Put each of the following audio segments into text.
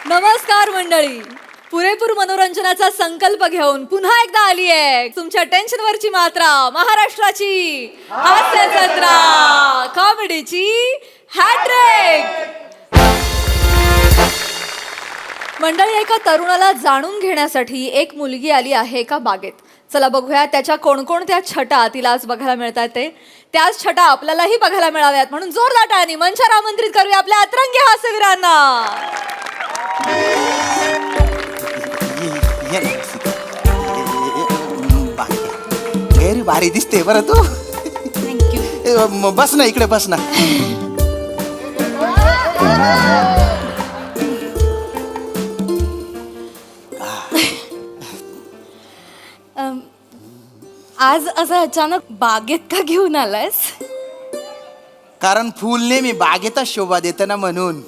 नमस्कार मंडळी. पुरेपूर मनोरंजनाचा संकल्प घेऊन पुन्हा एकदा आली आहे तुमच्या टेन्शनवरची मात्रा, महाराष्ट्राची हास्य जत्रा, कॉमेडीची हॅट्रिक. मंडळी, एका तरुणाला जाणून घेण्यासाठी एक मुलगी आली आहे एका बागेत. चला बघूया त्याच्या कोणकोणत्या छटा तिला आज बघायला मिळतात ते. त्याच छटा आपल्यालाही बघायला मिळाव्यात म्हणून जोरदार टाळ्यांनी मंचावर आमंत्रित करूया आपल्या अतरंगी हास्यवीरांना. गैरी भारी दिसते बरं तू. थँक्यू. बस ना इकडे, बस ना. आज असं अचानक बागेत का घेऊन आलायस? कारण फुल नेहमी बागेतच शोभा देतं ना म्हणून.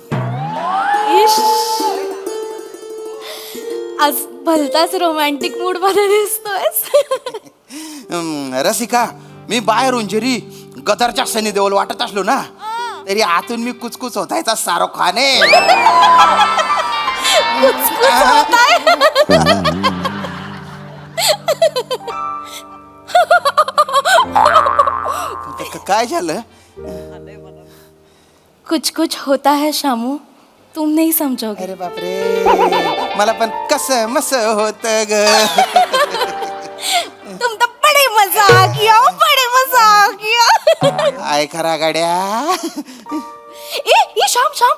इश, आज भलताच रोमॅन्टिक मूड मध्ये दिसतोयस. रसिका, मी बाहेरून जरी गदरच्या सनी देओल वाटत असलो ना तरी आतून मी कुचकुच होतायचा शाहरुख खान आहे. काय झालं? कुछ कुछ होता है शामू, तुम नहीं समझोगे. अरे बापरे, मला पण कसं मस होत ग. तुम तो बड़े मजाकिया, बड़े मजाकिया. आय खरा गाड्या. ए शाम शाम,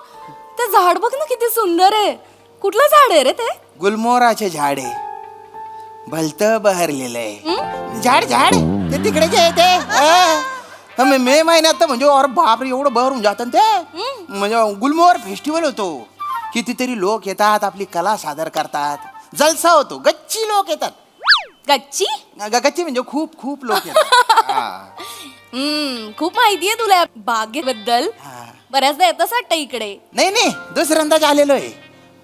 ते झाड बघ ना किती सुंदर आहे. कुठलं झाड आहे रे ते? गुलमोहराचे झाड आहे, भलत बहरलेलं आहे. झाड झाड ते तिकडे जे ते मे महिन्यात तर म्हणजे और बापरे एवढं बहरून जातं ते. म्हणजे गुलमोहर फेस्टिवल होतो. कितीतरी लोक येतात, आपली कला सादर करतात, जलसा होतो. गच्ची लोक येतात. गच्ची? गच्ची म्हणजे खूप खूप लोक येतात. खूप माहितीये तुला बागेबद्दल. बऱ्याचदा येतच वाटतं इकडे. नाही नाही, दुसऱ्यांदाच आलेलो आहे.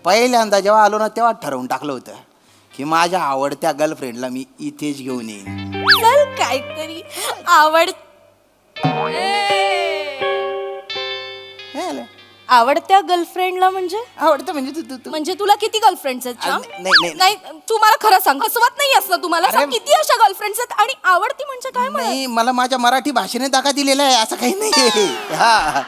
पहिल्यांदा जेव्हा आलो ना तेव्हा ठरवून टाकलं होतं की माझ्या आवडत्या गर्लफ्रेंडला मी इथेच घेऊन येईन. चल काहीतरी आवडत्या गर्लफ्रेंडला म्हणजे आवडतं म्हणजे तू म्हणजे तुला किती गर्लफ्रेंड्स आहेत? नाही. नाही, तू मला खरं सांग, हसवत नाही असं तुम्हाला. अरे, किती अशा गर्लफ्रेंड्स आहेत आणि आवडती म्हणजे काय म्हणा? नाही, मला माझ्या मराठी भाषेने दाखा दिलेला आहे, असं काही नाही. हा,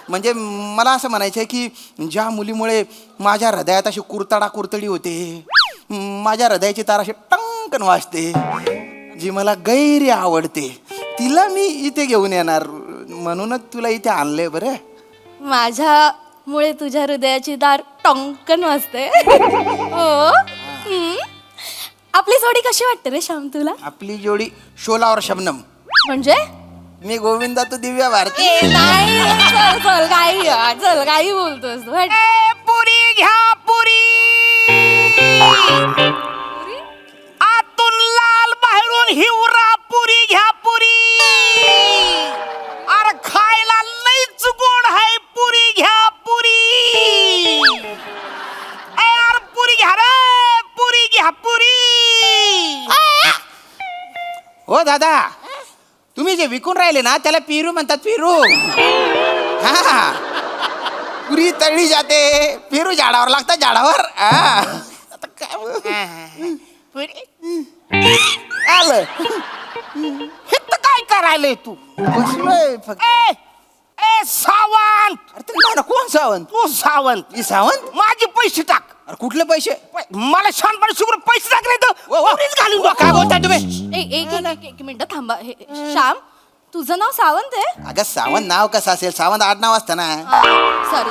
म्हणजे मला असं म्हणायचं आहे की ज्या मुलीमुळे माझ्या हृदयात अशी कुरतडी होते, माझ्या हृदयाची तार अशी टंकन वाजते, जी मला गैरी आवडते, तिला मी इथे घेऊन येणार म्हणूनच तुला इथे आणलंय. बरं, माझ्यामुळे तुझ्या हृदयाची दार टंकन वाजते. हो. आपली जोडी कशी वाटते रे श्याम तुला? आपली जोडी शोला और शबनम. म्हणजे मी गोविंदा, तू दिव्या भारती. नाही, चल काही बोलतोस तू. पुरी घ्या पुरी, आतून लाल बाहेरून हिवरा. पुरी घ्या पुरी, अरे खायला लईच गोड आहे. पुरी घ्या पुरी, अरे पुरी घ्या रे, पुरी घ्या पुरी. हो दादा, तुम्ही जे विकून राहिले ना त्याला पिरू म्हणतात. पिरू. हा, पुरी तळली जाते, पेरू झाडावर लागतात. झाडावर आता काय आलं हे तर काय करायलंय तू? बसलोय फक्त. ए सावंत. अरे तुम्ही कोण सावंत? तू सावंत. ही सावंत? माझे पैसे टाक. अरे कुठले पैसे? मला शानपणे शुक्र पैसे टाक नाही तर घालून बघ. काय बोलताय तुम्ही? एक मिनिट थांबा. श्याम, तुझं नाव सावंत आहे? अगं सावंत नाव कसं असेल? सावंत आडनाव असतं ना. सॉरी.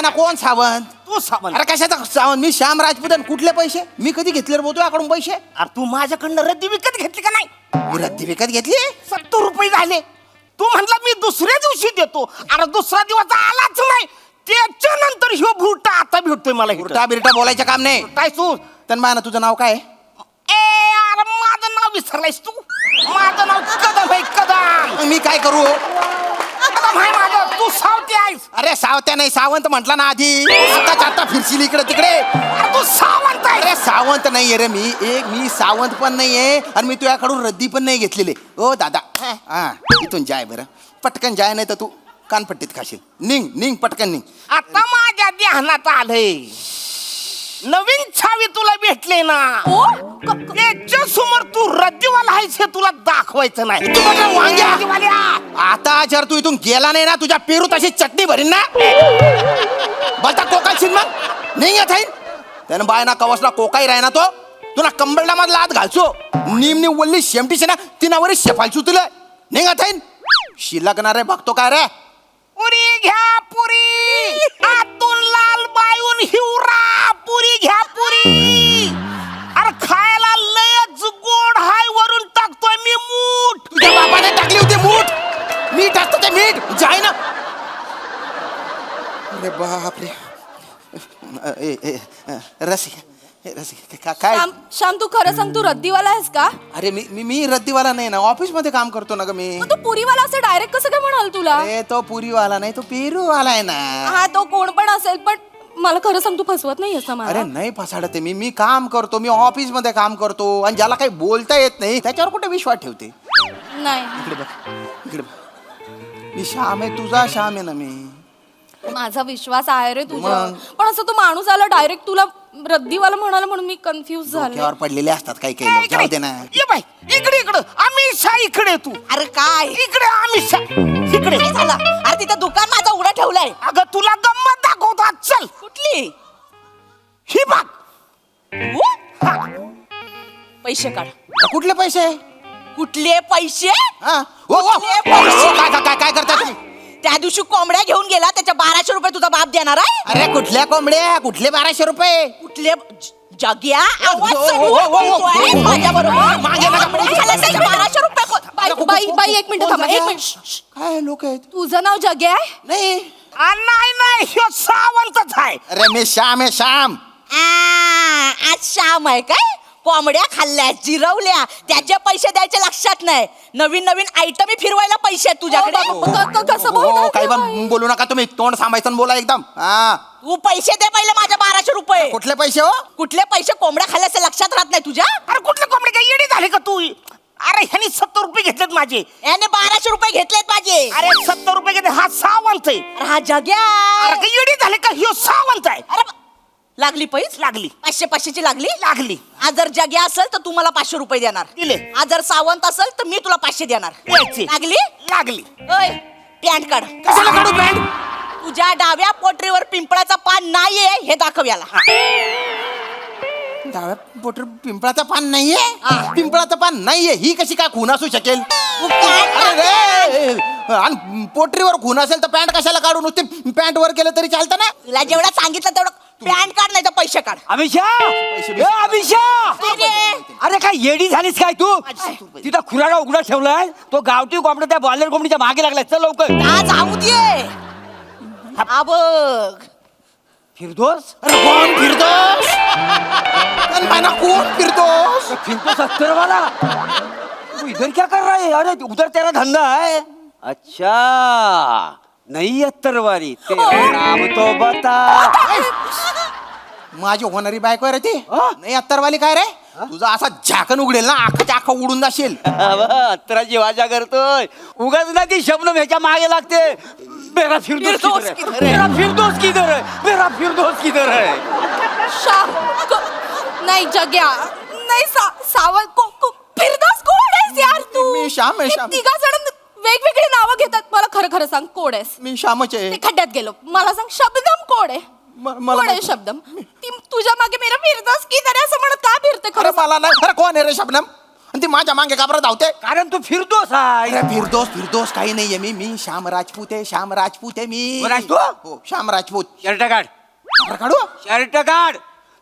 ना कोण सावंत? तू सावंत. अरे कशाचा सावंत? मी श्याम राजपूत. कुठले पैसे? मी कधी घेतले रे बोलतो याकडून पैसे? अरे तू माझ्याकडनं रद्दी विकत घेतली का नाही? मी रद्दी विकत घेतली? 70 रुपये झाले. तू म्हटला मी दुसऱ्या दिवशी देतो. अरे दुसरा दिवस आलाच नाही, त्याच्यानंतर ह्यो भुरटा आता भेटतोय मला. भुरटा बिरटा बोलायचं काम नाही. काय तू तन्माना, तुझं नाव काय? अरे माझं नाव विसरलायस तू? माझं नाव कदम आहे, कदम. मी काय करू? कदम आहे माझं. तू सावती आहेस. अरे सावत्या नाही, सावंत म्हटला ना आधी. आता फिरशील इकडे तिकडे. तू सावंत आहे. अरे सावंत नाहीये रे मी सावंत पण नाहीये आणि मी तुझ्याकडून रद्दी पण नाही घेतलेली. ओ दादा, हा इथून जाय बरं, पटकन जाय, नाही तर तू कानपट्टीत खाशील. निघ निघ पटकन निघ. आता माझ्या ध्यानात आलंय, नवीन छावी तुला भेटले ना, त्याच्या समोर तू रद्दीवाला आहेस हे तुला दाखवायचं नाही. तू बघा वांग्या. रद्दीवाल्या. आता जर तू इथून गेला नाही ना, तुझ्या पेरू तशी चटणी भरीन ना. बलता कोकायशील मग नाही येत आहे. त्यानं बाय ना कवसला कोकाई राही ना, तो तुला कंबरला मधला हात घालचो. निमनी वल्ली शेमटीशी ना तिनावर शेफालचू तुला निघत आहे. शिलकणार रे बघतो काय रे. पुरी घ्या पुरी, आतून लाल बायून हिवरा. पुरी घ्या पुरी. अरे खायला लयच गोड हाय, वरून टाकतोय मी मूठ. तुझ्या बापाने टाकली होती मूठ. मीठ असतं ते मीठ जाय ना. अरे बापरे. रसिका काय. श्याम तू खरं सांग, तू रद्दीवाला आहेस का? अरे मी रद्दीवाला नाही ना, ऑफिस मध्ये काम करतो ना ग मी. तू पुरीवाला असं डायरेक्ट कसं काय म्हणाल तुला? अरे तो पुरीवाला नाही, तो पेरूवाला आहे ना. हा तो कोण पण असेल, पण मला खरं सांग तू फसवत नाही असं मला. अरे नाही फसाडते मी काम करतो, मी ऑफिस मध्ये काम करतो. आणि ज्याला काही बोलता येत नाही त्याच्यावर कुठे विश्वास ठेवते. नाही, इकडे बघ इकडे बघ. मी श्याम आहे, तुझा श्याम आहे ना मी. माझा विश्वास आहे रे तुझ्यावर, मग? पण असं तो माणूस आला डायरेक्ट तुला रद्दीवाला म्हणाला म्हणून मी कन्फ्युज झाले. डोक्यावर पडलेले असतात काही काही लोक. जाऊ दे ना. ये बाई इकडे इकडं. अमिषा इकडे तू. अरे काय इकडे अमिषा इकडे. काय झालं? अरे तिथं दुकान माझं उघडं ठेवलंय. अगं तुला गंमत दाखवतो आज. चल कुठली? ही बघ. पैसे काढ. कुठले पैसे. कुठले पैसे? हा? ओ, ओ, कुठले ओ, पैसे? काय काय काय काय करताय तुम्ही. त्या दिवशी कोंबड्या घेऊन गेला, त्याच्या 1200 रुपये तुझा बाप देणार आहे. अरे कुठल्या कोंबड्या, कुठले 1200 रुपये. कुठले जग्या आवाज ओ, ओ, चढवून ओ, ओ, ओ, बोलतोय ओ, ओ, माझ्याबरोबर. मागे नका पडू. 1200 रुपये बाई एक मिनिट थांबा, एक मिनिट. काय लोक आहेत. तुझं नाव जगे आहे? नाही. नाही नाही, ह्यो सावंतच आहे. अरे मी श्याम आहे श्याम. आज श्याम आहे काय? कोंबड्या खाल्ल्या, जिरवल्या, त्याचे पैसे द्यायचे लक्षात नाही. नवीन नवीन आयटम फिरवायला पैसे आहेत तुझ्याकडे. कसं हो, बोलताय काही ते पण बाई? बोलू नका तुम्ही. तोंड सांभाळता बोला एकदम. हा. तू पैसे दे पहिले माझ्या 1200 रुपये. कुठले पैसे हो. कुठले पैसे? कोंबड्या खाल्ल्याचे लक्षात राहत नाही तुझ्या? अरे कुठले कोंबडे काय येडी झाले का तू. अरे ह्यानी 70 रुपये घेतलेत माझे. याने 1200 रुपये घेतलेत माझे. अरे 70 रुपये घेतले. हा सावंत आहे. अरे हा जग्या. अरे काय येडी झाले का, ह्यो सावंत आहे. अरे लागली पैस? लागली 500ची लागली. लागली. आज जर जग्या असेल तर तू मला 500 रुपये देणार. दिले. आज जर सावंत असेल तर मी तुला 500 देणार. द्यायचे. लागली? लागली. ओय पॅन्ट काढ. कशाला काढू पॅन्ट. तुझ्या डाव्या पोटरीवर पिंपळाचा पान नाहीये हे दाखव याला. डाव्या पोटर पिंपळाचं पान नाहीये. हा. पिंपळाचं पान नाहीये ही कशी काय खून असू शकेल. तू पॅन्ट काढ. अरे, आणि पोटरीवर खून असेल तर पॅन्ट कशाला काढू. नुसते पॅन्ट वर केलं तरी चालतं ना. तुला जेवढं सांगितलं तेवढं पॅन्ट काढ नाही तर पैसे काढ. अमिषा पैसे- ए, अमिषा काय रे? अरे काय येडी झालीस काय तू. तिथं खुराडा उघडा ठेवलाय, तो गावठी कोंबडा त्या बॉयलर कोंबडीच्या मागे लागलाय. चल लवकर. आज जाऊ दे. हा बघ. फिरदोस. अरे कोण फिरतोस. माना कोण फिरतोस. फिरतो 70 वाला. तू इधर क्या कर रहा है. अरे उधर तेरा धंधा है. अच्छा नहीं 70 वाली. तेरा नाम तो बता. माझी होणारी बायको आहे रे ती. हा? नाही अत्तरवाली काय रे. तुझा असा झाकण उघडेल ना, आखाच्या आखा उडून जाशील. 70ची वाजा करतोय. उगाच ना ती शबनम ह्याच्या मागे लागते. मेरा फिरदोस फिरदोस किधर किधर है. मेरा फिरदोस किधर है. मेरा फिरदोस किधर है. श्याम नाही जग्या नाही सावंत फिरदास कोण आहेस यार तू. मी श्याम आहे, श्याम. तिघा जण वेगवेगळी नावं घेतात. मला खरं खरं सांग कोण आहेस. मी श्यामच आहे. ते खड्ड्यात गेलो. मला सांग शब्दम कोण आहे. मला कोण आहे शब्दम. ती तुझ्या मागे मेरा फिरदास की तरी असं म्हणत का फिरते अरे खरं सांग? मला नाही. अरे कोण आहे रे शबनम. आणि ती माझ्या मागे का बरं धावते. कारण तू फिरदोस आहे. अरे फिरदोस काही नाहीये. मी श्याम राजपूत आहे. श्याम राजपूत आहे मी. कोण आहेस तू? हो श्याम राजपूत. शर्ट काढ. अरे काढू. शर्ट काढ.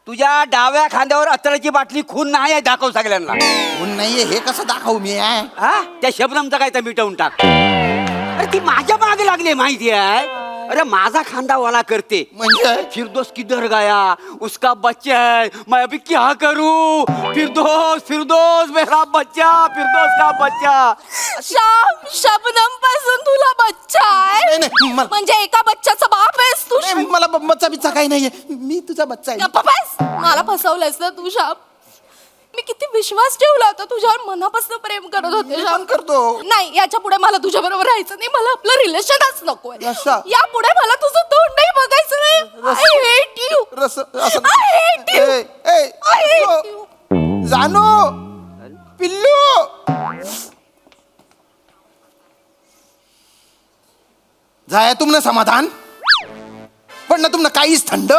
तुझ्या डाव्या खांद्यावर अत्तराची बाटली खून नाही आहे. दाखव सगळ्यांना. कोण नाहीये हे कसं दाखवू मी आहे. हा त्या शबनमचा काय तर मिटवून टाक. अरे ती माझ्या मागे लागली माहिती आहे. अरे माझा खांदा वाला करते. म्हणजे फिरदोस किधर गया, उसका बच्चा है, मैं अभी क्या करूं. फिरदोस मेरा बच्चा. फिरदोस का बच्चा. श्याम शबनम पासून तुला बच्चा आहे. नाही, म्हणजे एका बच्चाचा बाप आहेस तू. नाही, मला बच्चा बिच्चा काही नाहीये. मी तुझा बच्चा आहे. गप्प बस. मला फसवलंयस ना तू श्याम. मी किती विश्वास ठेवला होता तुझ्यावर, मनापासून प्रेम करत होते मी श्याम. पण करतो. नाही, याच्या पुढे मला तुझ्या बरोबर राहायचं नाही. मला आपलं रिलेशनच नकोय. रस्सा. या पुढे मला तुझं तोंडही बघायचं नाही. I hate you. रस असं I hate you. A, A, I hate you. जानू पिल्लू जाय तुमनं समाधान पण ना तुमनं काहीच थंड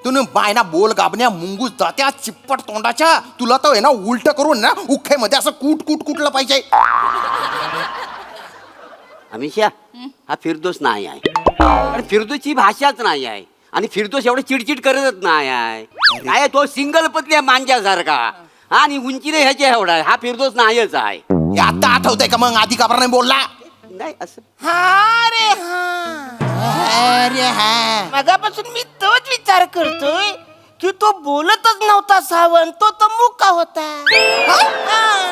तुन बायना बोल गाबण्या मुंगूस जात्या चिप्पट तोंडाच्या तुला तर आहे ना उलट करून ना उख्यामध्ये असं कूट कुटलं पाहिजे. अमिषा हा फिरदोस नाही आहे आणि फिरदोसची भाषाच नाही आहे आणि फिरदोस एवढं चिडचिड करतच नाही आहे. काय तो सिंगल पतल्या मांजासारखा आणि उंचीने ह्याच्या एवढा आहे. हा फिरदोस नाहीच आहे. हे आता आठवतंय का मग आधी काबर नाही बोलला. नाही असं अरे हा मगापासून मी तोच विचार करतोय की तो बोलतच नव्हता सावंत, तो मुका होता.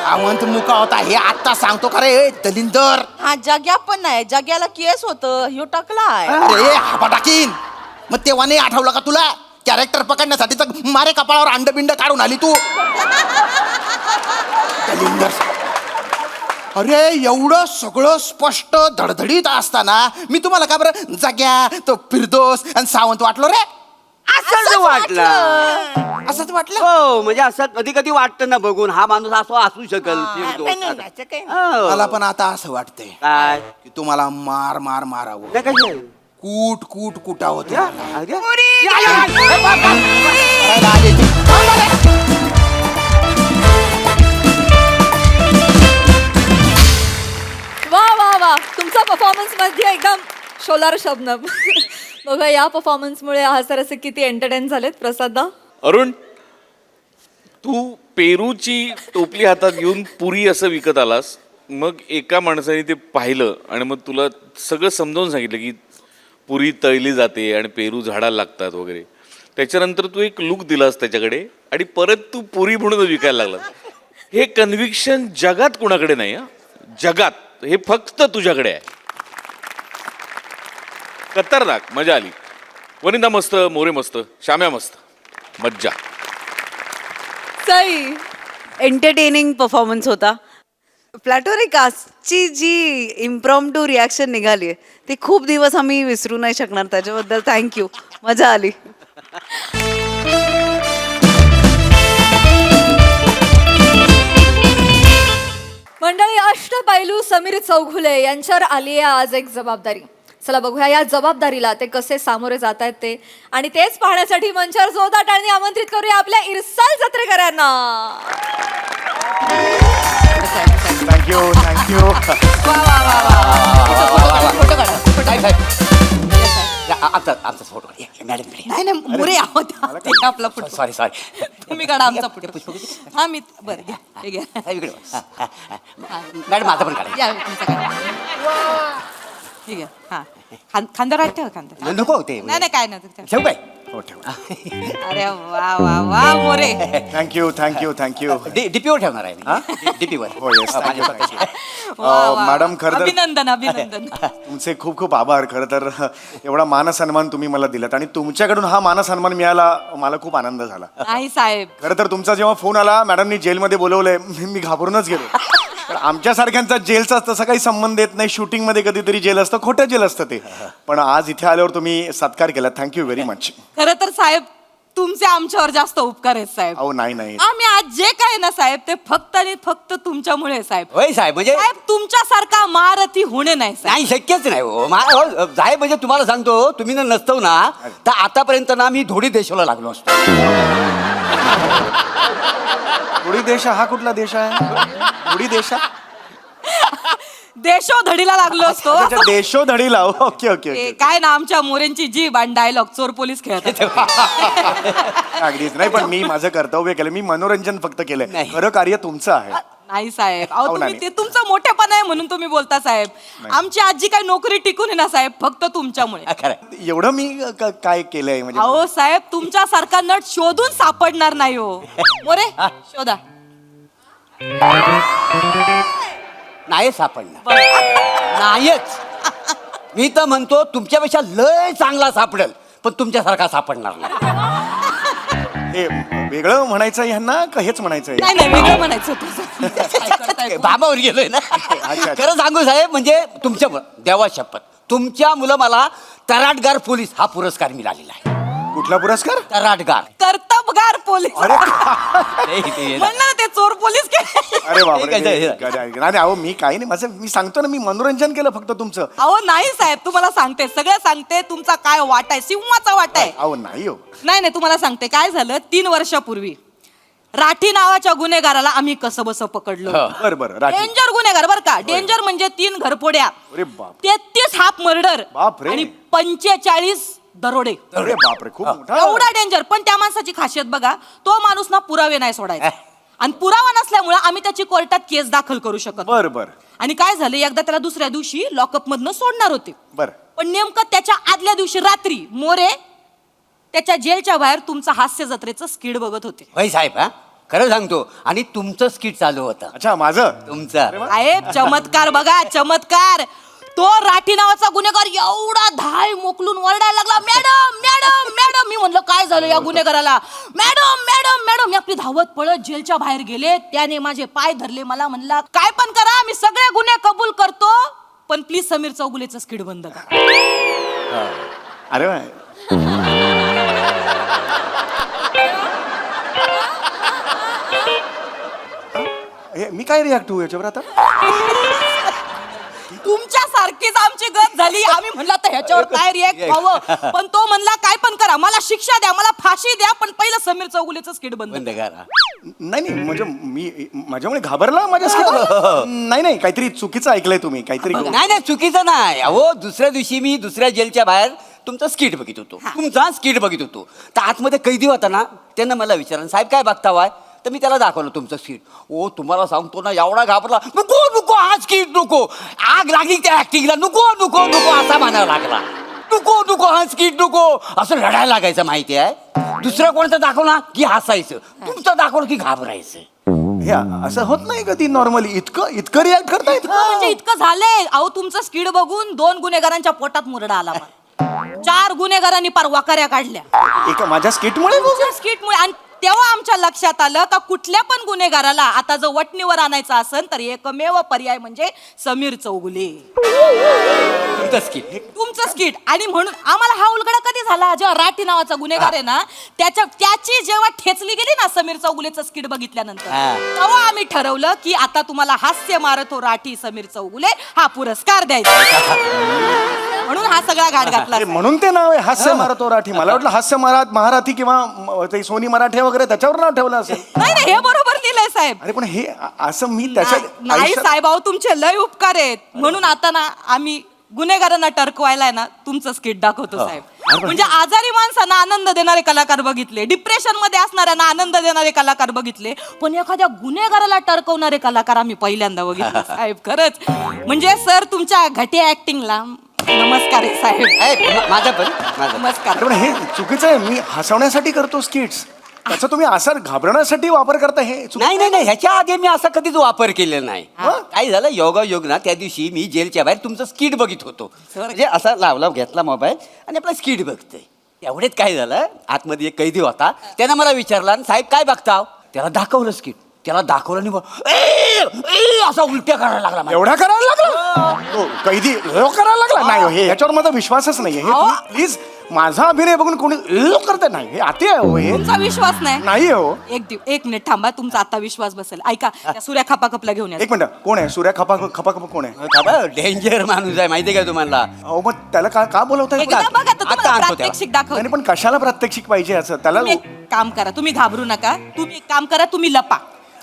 सावंत मुका होता हे आता सांगतो का रे दलिंदर. हा जग्या पण नाही, जग्याला केस होतं, ह्यो टाकलाय. अरे हापा टाकीन मग तेव्हा नाही आठवलं का तुला कॅरेक्टर पकडण्यासाठी तर मारे कपाळावर अंडबिंड काढून आली तू. दलिंदर अरे एवढं सगळं स्पष्ट धडधडीत असताना मी तुम्हाला का बरं जाग्या तो फिरदोस आणि सावंत वाटलो रे. असंच वाटलं. असंच वाटलं. हो म्हणजे असं कधी कधी वाटतं ना बघून हा माणूस असं असू शकेल फिरदोस. हो. मला पण आता असं वाटतंय काय की तुम्हाला मारावं नाही कशी आहे? कूट कुटावं या, तुम्हाला. अरे. करायला आले ते. वा तुमचा परफॉर्मन्स मध्ये एकदम शोलार शबनम. बघा या परफॉर्मन्समुळे हा सर असे किती एंटरटेन झालेत. प्रसादा अरुण तू पेरूची टोपली हातात घेऊन पुरी असं विकत आलास मग एका माणसाने ते पाहिलं आणि मग तुला सगळं समजावून सांगितलं की पुरी तळली जाते आणि पेरू झाडाला लागतात वगैरे. त्याच्यानंतर तू एक लुक दिलास त्याच्याकडे आणि परत तू पुरी म्हणून विकायला लागलास. हे कन्व्हिक्शन जगात कुणाकडे नाही. जगात हे फक्त तुझ्याकडे आहे. खतरनाक मजा आली. वनिता मस्त, मोरे मस्त, श्याम्या मस्त, मज्जा. सई एंटरटेनिंग परफॉर्मन्स होता. प्लॅटोरिक कास्टची जी इम्प्रॉम्प्टू रिॲक्शन निघाली आहे ती खूप दिवस आम्ही विसरू नाही शकणार. त्याच्याबद्दल थँक्यू, मजा आली. मंडळी अष्टपैलू समीर चौघुले यांच्यावर आली आहे आज एक जबाबदारी. चला बघूया या जबाबदारीला ते कसे सामोरे जात आहेत ते. आणि तेच पाहण्यासाठी मंचावर जोरदार टाळ्यांनी आमंत्रित करूया आपल्या इरसाल जत्रेकरांना. थँक्यू आमचा फोटो मॅडम. नाही नाही, मुरे आहोत ते आपला पुढे. सॉरी तुम्ही काढा आमचा पुढे. हा मी बरं घ्या, हे घ्या. मॅडम माझा पण काढा. या तुमचा काढा. ठीक आहे. हा खांद्यावर ठेवा, खांद्यावर. नको ते नाही नाही काय नाही. ठेवू काय. हो ठेव. अरे वा मोरे. थँक्यू डीपीवर ठेवणार आहे मी. डीपीवर. हो येस वा. मॅडम खरं तर अभिनंदन. तुमचे खूप खूप आभार. खरं तर एवढा मानसन्मान तुम्ही मला दिलात आणि तुमच्याकडून हा मानसन्मान मिळाला मला खूप आनंद झाला. नाही साहेब, खरं तर तुमचा जेव्हा फोन आला मॅडमनी जेलमध्ये बोलवलंय मी घाबरूनच गेलो. पण आमच्यासारख्यांचा जेलचा तसा काही संबंध येत नाही. शूटिंगमध्ये कधीतरी जेल असतं, खोटं जेल असतं ते. पण आज इथे आल्यावर तुम्ही सत्कार केला. Thank you very much. खरं तर साहेब तुमचे आमच्यावर जास्त उपकार आहेत साहेब. अहो नाही आम्ही आज जे काय ना साहेब ते फक्त आणि फक्त तुमच्यामुळे साहेब. होय साहेब म्हणजे साहेब तुमच्यासारखा महारथी होणे नाही साहेब. नाही शक्यच नाही हो. साहेब म्हणजे तुम्हाला सांगतो तुम्ही नसतो ना तर आतापर्यंत ना मी धोडी देशाला लागलो असतो. थोडी देशा हा कुठला देश आहे? थोडी देशा देशोधडीला लागलो असतो. देशोधडीला. ओके ते काय ना आमच्या मोरेंची जीभ आणि डायलॉग चोर पोलीस खेळत. अगदीच नाही. पण मी माझं कर्तव्य केलं. मी मनोरंजन फक्त केलंय. नाही. खरं कार्य तुमचं आहे. नाही साहेब, अहो अहो, तुम्ही नाही. ते तुमचं मोठेपण आहे म्हणून तुम्ही बोलता साहेब. आमची आजी काही नोकरी टिकून आहे ना साहेब फक्त तुमच्यामुळे. खरं एवढं मी काय केलंय म्हणजे अहो साहेब तुमच्यासारखा नट शोधून सापडणार नाही हो. मोरे शोधा. नाही सापडणार. नाहीच. मी तर म्हणतो तुमच्यापेक्षा लय चांगला सापडेल पण तुमच्यासारखा सापडणार नाही. हे वेगळं म्हणायचं आहे ह्यांना का हेच म्हणायचं आहे? नाही नाही वेगळं म्हणायचं होतं. काय करताय? बाबावर गेलोय ना अच्छा. खरं सांगू साहेब म्हणजे तुमच्या देवा शपथ तुमच्या मुलं मला तराटगार पोलीस हा पुरस्कार मिळालेला आहे. कुठला पुरस्कार? तराटगार कर्तबगार पोलीस अरे म्हणलं ना ते चोर पोलीस काय अरे बापरे हे काय नाही अहो मी काही नाही माझं मी सांगतो ना मी मनोरंजन केलं फक्त तुमचं. अहो नाही साहेब तुम्हाला सांगते सगळं सांगते तुमचा काय वाटा आहे सिंहाचा वाटा आहे. अहो नाही हो. नाही तुम्हाला सांगते काय झालं 3 वर्षापूर्वी राठी नावाच्या गुन्हेगाराला आम्ही कसं बसं पकडलो. बरं बरं राठी. डेंजर गुन्हेगार बरं का डेंजर म्हणजे 3 घरफोड्या अरे बाप. 33 हाफ मर्डर बापरे. आणि 45 दरोडे. अरे बापरे खूप मोठा. एवढा डेंजर. पण त्या माणसाची खासियत बघा तो माणूस ना पुरावे नाही सोडायचा आणि पुरावा नसल्यामुळे आम्ही त्याची कोर्टात केस दाखल करू शकत नाही. बरं बरं आणि काय झालं एकदा त्याला दुसऱ्या दिवशी लॉकअप मधनं सोडणार होते बरं. पण नेमकं त्याच्या आदल्या दिवशी रात्री मोरे त्याच्या जेलच्या बाहेर तुमचं हास्य जत्रेचं स्किड बघत होते. होय साहेब हा खरं सांगतो आणि तुमचं स्किट चालू होतं अच्छा माझं. तुमचं साहेब चमत्कार बघा चमत्कार. तो राठी नावाचा गुन्हेगार एवढा धाय मोकलून ओरडायला लागला मॅडम मॅडम मॅडम. मी म्हणलं काय झालं या गुन्हेगाराला. Madam madam madam. मी आपली धावत पळत जेलच्या बाहेर गेले त्याने माझे पाय धरले मला म्हणला काय पण करा मी सगळे गुन्हे कबूल करतो पण प्लीज समीर चौगुलेचं स्किड बंद करा. अरे वा. मी काय रिॲक्ट होऊ याच्यावर आता? तुमच्या सारखीच आमची गत झाली. आम्ही म्हणलं तर ह्याच्यावर काय रिॲक्ट व्हावं पण तो म्हणला काय पण करा मला शिक्षा द्या मला फाशी द्या पण पहिलं समीर चौगुलेचं स्किड बंद बंद करा. करा नाही नाही म्हणजे मी माझ्यामुळे घाबरला माझ्या नाही नाही काहीतरी चुकीचं ऐकलंय तुम्ही काहीतरी. नाही नाही चुकीचं नाही अहो दुसऱ्या दिवशी मी दुसऱ्या जेलच्या बाहेर तुमचा स्किट बघित होतो तुमचा स्किट बघित होतो तर आतमध्ये कैदी होता ना त्यानं मला विचारलं साहेब काय बघतावाय तर मी त्याला दाखवलं तुमचं स्किट. ओ तुम्हाला सांगतो ना एवढा घाबरला नको नको हा स्किट नको आग लागली त्या ऍक्टिंगला नको नको नको असा म्हणायला लागला नको नको हा स्किट नको असं लढायला लागायचं माहिती आहे. दुसरं कोणतं दाखवला की हसायचं तुमचं दाखवलं की घाबरायचं. हे असं होत नाही कधी नॉर्मली इतकं रिॲक्ट करतायत. म्हणजे इतकं झालंय अहो तुमचं स्किड बघून 2 गुन्हेगारांच्या पोटात मुरडा आला मला. 4 गुन्हेगारांनी पार वाकाऱ्या काढल्या एका माझ्या स्किटमुळे. स्किटमुळे. आणि तेव्हा आमच्या लक्षात आलं का कुठल्या पण गुन्हेगाराला आता जर वटणीवर आणायचं असेल तर एकमेव पर्याय म्हणजे समीर चौगुले तुमचं स्किट तुमचं स्किट. आणि म्हणून आम्हाला हा उलगडा कधी झाला जेव्हा राठी नावाचा गुन्हेगार आहे ना त्याची जेव्हा ठेचली गेली ना समीर चौगुलेचं स्किट बघितल्यानंतर तेव्हा आम्ही ठरवलं की आता तुम्हाला हास्य मारत हो राठी समीर चौगुले हा पुरस्कार द्यायचा. म्हणून हा सगळा घाट घातला. म्हणून ते नाव आहे हास्य मारतो राठी. मला वाटलं हास्य महाराठी किंवा ते सोनी मराठे वगैरे त्याच्यावर नाव ठेवलं असेल. नाही नाही हे बरोबर लिहिलंय साहेब. अरे पण हे असं मी त्याच्या नाही साहेब अहो तुमचे लय उपकार आहेत म्हणून आता ना आम्ही गुन्हेगारांना टरकवायला ना तुमचं स्किट दाखवतो साहेब. म्हणजे आजारी माणसांना आनंद देणारे कलाकार बघितले डिप्रेशन मध्ये असणाऱ्यांना आनंद देणारे कलाकार बघितले पण एखाद्या गुन्हेगाराला टरकवणारे कलाकार आम्ही पहिल्यांदा बघितले साहेब. खरंच म्हणजे सर तुमच्या घटिया ऍक्टिंगला नमस्कार आहे साहेब. माझा पण नमस्कार. पण हे चुकीचं आहे. मी हसवण्यासाठी करतो स्किट्स त्याचा तुम्ही असं घाबरण्यासाठी वापर करता हे नाही नाही नाही ह्याच्या आधी मी असा कधीच वापर केलेला नाही. काय झालं योगायोग ना त्या दिवशी मी जेलच्या बाहेर तुमचं स्किट बघित होतो म्हणजे असा लावला घेतला मोबाईल आणि आपला स्किट बघतोय एवढेच काय झालं आतमध्ये एक कैदी होता त्यानं मला विचारला साहेब काय बघताव त्याला दाखवलं स्किट त्याला दाखवलं नाही असा उलट्या करायला लागला मला. एवढा करायला लागला कैदी करायला लागला नाही हे ह्याच्यावर माझा विश्वासच नाहीये. हे प्लीज माझा अभिनय बघून कोणी करत नाही हे अति आहे हो. हे तुमचा विश्वास नाही हो. एक मिनिट थांबा तुमचा आता विश्वास बसेल. ऐका त्या सूर्या खपाखपला घेऊन या. एक मिनिट कोण आहे सूर्या खपा कोण आहे? डेंजर माणूस आहे माहितीये का तुम्हाला. अहो मग त्याला का बोलवताय? एकदा बघा तर तुम्हाला आता आणतो प्रात्यक्षिक दाखव. नाही पण कशाला प्रात्यक्षिक पाहिजे असं त्याला? तुम्ही एक काम करा तुम्ही घाबरू नका तुम्ही एक काम करा तुम्ही लपा.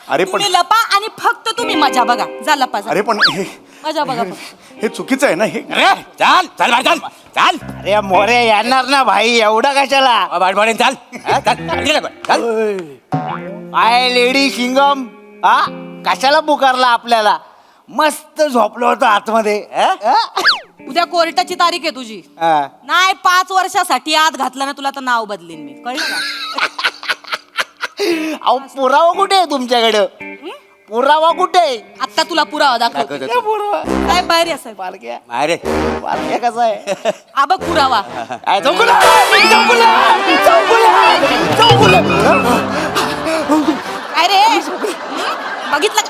अरे पण- तुम्ही लपा आणि फक्त तुम्ही मजा बघा जा लपा जा. अरे पण हे मजा बघा हे चुकीचं आहे ना हे. अरे चाल चाल बाहेर चाल चाल अरे मोरे येणार ना भाई एवढा कशाला? बाडबाडीन चाल हा, चाल चाल आय लेडी शिंगम हा कशाला पुकारला आपल्याला? मस्त झोपलो होतो आतमध्ये. उद्या कोर्टाची तारीख आहे तुझी. नाही 5 वर्षासाठी आत घातला ना तुला तर नाव बदलीन मी कळलं का? अहो पुरावा कुठे आहे तुमच्याकडे? पुरावा कुठे आहे? आता तुला पुरावा दाखव. दाखवतो. पुरावा साहेब बाहेर या साहेब. बालक्या अरे बालक्या कसा आहे? हा बघ पुरावा. चौकुला! चौकुला! चौकुला! चौकुला! काय रे बघितलं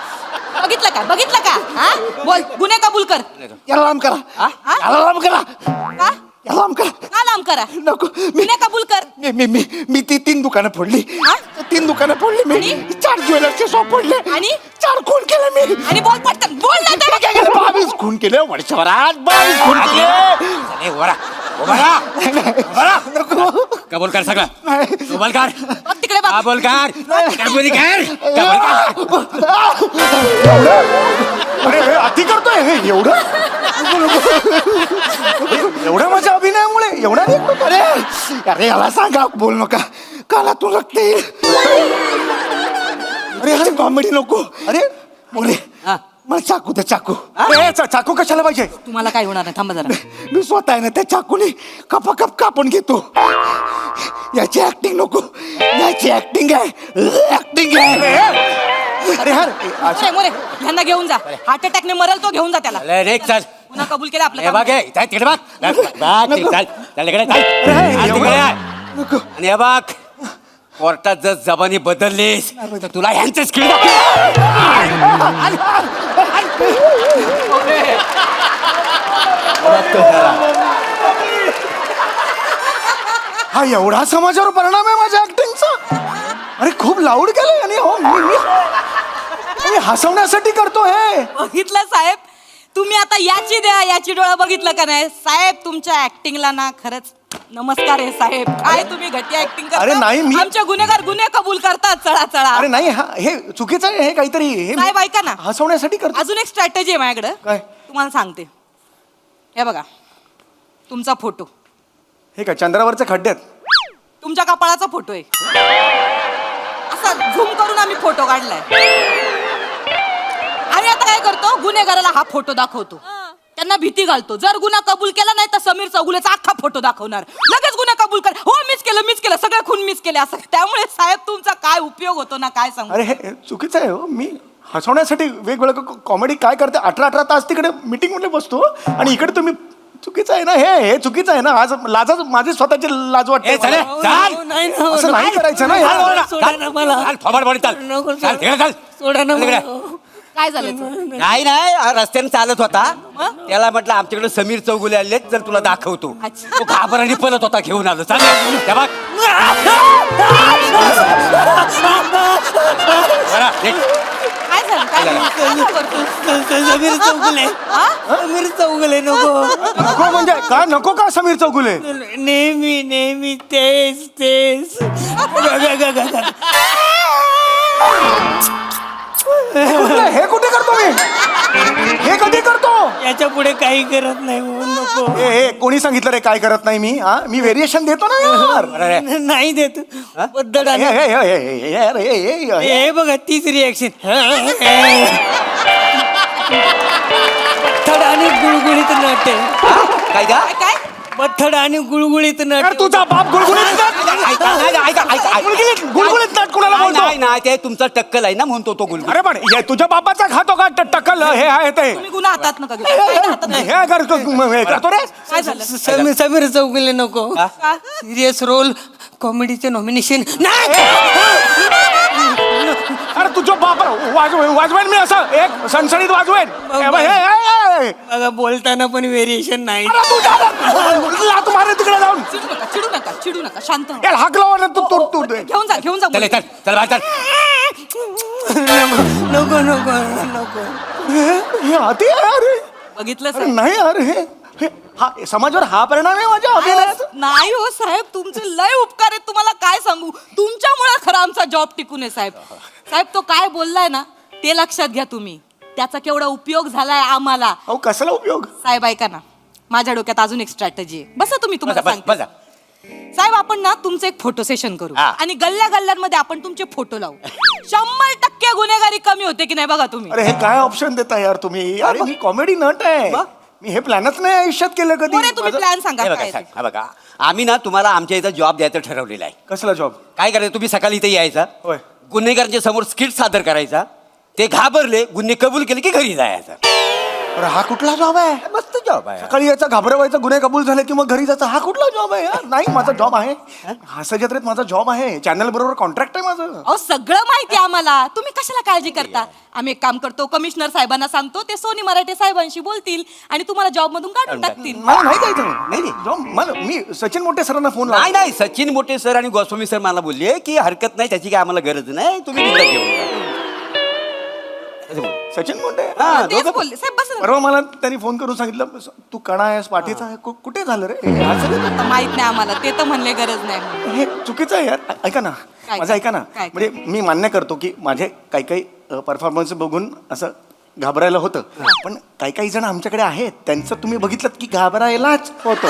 का हा बोल गुन्हे कबूल कर याला लांब करा हा? याला लांब करा का याला लांब करा का लांब करा नको गुन्हे कबूल कर मी ती 3 दुकानं फोडली हा? 3 दुकानं फोडली मी आणि? 4 ज्वेलरचे शॉप फोडले आणि? 4 खून केले मी आणि बोल पटकन बोल ना तर. 22 खून केले वर्षभरात 22 खून केले नको कबूल कर सगळं कबूल कर बघ तिकडे बघ कबूल कर कबूल कर कबूल कर अरे हे अति करतोय हे एवढं एवढ्या माझ्या अभिनयामुळे एवढा नाही. अरे अरे याला सांगा बोल नका काला तू लागते अरे ह्याची कॉमेडी नको अरे मोरे हा. मला चाकू दे चाकू अरे चाकू कशाला पाहिजे तुम्हाला काय होणार नाही थांबा जरा मी स्वतः आहे ना त्या चाकूने कप कापून घेतो याची ऍक्टिंग नको याची ऍक्टिंग आहे ऍक्टिंग आहे अरे यार मोरे ह्यांना घेऊन जा हार्ट अटॅकने मरेल तो घेऊन जा त्याला अरे चल पुन्हा कबूल केलं आपलं हे काम. बघ हे, चल तिकडे बघ चल चल इकडे चल चल तिकडे आहे. आणि हे बघ कोर्टात जर जबानी बदललीस तर तुला ह्यांचंच खेळ हा एवढा समाजावर परिणाम आहे माझ्या ऍक्टिंगचा अरे खूप लाऊड केलं आणि हो मी हसवण्यासाठी करतो हे बघितलं साहेब तुम्ही आता याची द्या याची डोळा बघितलं का नाही साहेब तुमच्या ऍक्टिंगला ना खरंच नमस्कार आहे साहेब काय तुम्ही घटी ऍक्टिंग करता अरे नाही, मी- आमचे गुन्हेगार गुन्हे कबूल करतात चढा चढा अरे नाही हे चुकीचं आहे हे काहीतरी हे साहेब ऐका ना हसवण्यासाठी करतो अजून एक स्ट्रॅटेजी आहे माझ्याकडे काय? तुम्हाला सांगते हे बघा तुमचा फोटो हे काय चंद्रावरचे खड्ड्यात तुमच्या कपाळाचा फोटो आहे असा झूम करून आम्ही फोटो काढलाय आणि आता काय करतो गुन्हेगाराला हा फोटो दाखवतो त्यांना भीती घालतो जर गुन्हा कबूल केला नाही तर समीर चौगुलेचा अख्खा फोटो दाखवणार लगेच गुन्हा कबूल कर हो मीच केलं सगळे खून मीच केले असं त्यामुळे साहेब तुमचा काय उपयोग होतो ना काय सांगू अरे हे चुकीचं आहे हो मी हसवण्यासाठी वेगवेगळं कॉमेडी काय करते 18 तास तिकडे मीटिंग मध्ये बसतो आणि इकडे तुम्ही चुकीचं आहे ना हे चुकीचं आहे ना आज लाज माझी स्वतःची लाज वाटते चल मला. असं नाही करायचं ना यार. काय झालं नाही नाही रस्त्याने चालत होता त्याला म्हटलं आमच्याकडे समीर चौगुले आले तर तुला दाखवतो अच्छा. तो घाबराने पळत होता घेऊन आलो चालेल हे बघ. बरं, देख. काय झालं काय करतो समीर चौगुले समीर चौगुले नको नको म्हणजे काय नको का समीर चौगुले नेहमी तेच हे कुठे करतो मी हे कधी करतो याच्या पुढे काही करत नाही म्हणून नको हे कोणी सांगितलं रे काय करत नाही मी व्हेरिएशन देतो ना यार नाही देत पद्धत हे, हे, हे, हे, हे, हे, हे, हे. हे बघा तीच रिॲक्शन बथड आणि गुळगुळीत नट काय का काय बथड आणि गुळगुळीत यार नट तुझा बाप गुळगुळीत गुळगुळीत नाट कोणाला बोलतो नाही नाही ते तुमचा टक्कल आहे ना म्हणतो तो गुलगुल अरे पण हे तुझ्या बापाचा खातो का टक्कल हे आहे ते तुम्ही गुन्हा हातात नका घेऊ काय हातात नका घेऊ. हे करतो रे काय झालं समीर चौगुले नको हा? सिरियस रोल कॉमेडीचे नॉमिनेशन अरे तुझं बाप वाजवेन मी असं एक सणसणीत वाजवेन हे बघ, हे. बघा बोलताना पण व्हेरिएशन नाही अरे तुझ्या लात मारे तिकडे जाऊन चिडू नका शांत व्हा. यार हाक लावा ना तू घेऊन जा चल चल चल बाहेर चल नको हे अति आहे अरे बघितलं अरे साहेब? नाही अरे हे हा समाजावर हा परिणाम आहे माझ्या अभिनयाचा नाही हो साहेब तुमचे लय उपकार आहेत तुम्हाला काय सांगू तुमच्यामुळे खरं आमचा जॉब टिकून आहे साहेब साहेब तो काय बोललाय ना ते लक्षात घ्या तुम्ही त्याचा केवढा उपयोग झालाय आम्हाला अहो कसला उपयोग साहेब ऐका ना माझ्या डोक्यात अजून एक स्ट्रॅटेजी आहे बसा तुम्ही तुम्हाला बस सांगते. साहेब आपण ना तुमचं एक फोटो सेशन करू हा. आणि गल्ल्यांमध्ये आपण तुमचे फोटो लावू 100% गुन्हेगारी कमी होते की नाही बघा तुम्ही अरे हे काय ऑप्शन देता यार तुम्ही अरे मी कॉमेडी नट आहे मी हे प्लॅनच नाही आयुष्यात केलं कधी मोरे, तुम्ही माझं- प्लॅन सांगा हे काय बघा आहे साहेब, ते. हा बघा आम्ही ना तुम्हाला आमच्या इथं जॉब द्यायचं ठरवलेलं आहे कसला जॉब काय करायचं तुम्ही सकाळी इथे यायचा होय. गुन्हेगारांच्या समोर स्किट सादर करायचा ते घाबरले गुन्हे कबूल केले की घरी जायचं अरे हा कुठला जॉब आहे? मस्त जॉब आहे. सकाळी याचा घाबरवायचा, गुन्हे कबूल झाले की मग घरी जायचं. हा कुठला जॉब आहे? नाही, माझा जॉब आहे. हास्य जत्रेत माझा जॉब आहे. चॅनल बरोबर कॉन्ट्रॅक्ट आहे माझं. अहो सगळं माहिती आहे आम्हाला, तुम्ही कशाला काळजी करता? आम्ही एक काम करतो, कमिशनर साहेबांना सांगतो, ते सोनी मराठे साहेबांशी बोलतील आणि तुम्हाला जॉब मधून काढून टाकतील. मला नाही जायचं. नाही. जॉब मला, मी सचिन मोठे सरांना फोन नाही नाही, सचिन मोठे सर आणि गोस्वामी सर मला बोलले की हरकत नाही, त्याची काय आम्हाला गरज नाही, तुम्ही तिकडे घेऊन जा. असं बोलले. सचिन मोठे. हा, तेच दोघं- बोलले साहेब, बस ना. परवा मला त्यांनी फोन करून सांगितलं, तू कणा आहेस, पाठीचा आहे, कुठे झालं रे? हे असं आता माहित नाही आम्हाला, ते तर म्हणले गरज नाही म्हणून. हे चुकीचं आहे यार. ऐका ना, काय? माझं ऐका ना. काय? म्हणजे मी मान्य करतो की माझे काही काही परफॉर्मन्स बघून असं घाबरायला होतं, पण काही काही जण आमच्याकडे आहेत, त्यांचं तुम्ही बघितलं की घाबरायलाच होतं.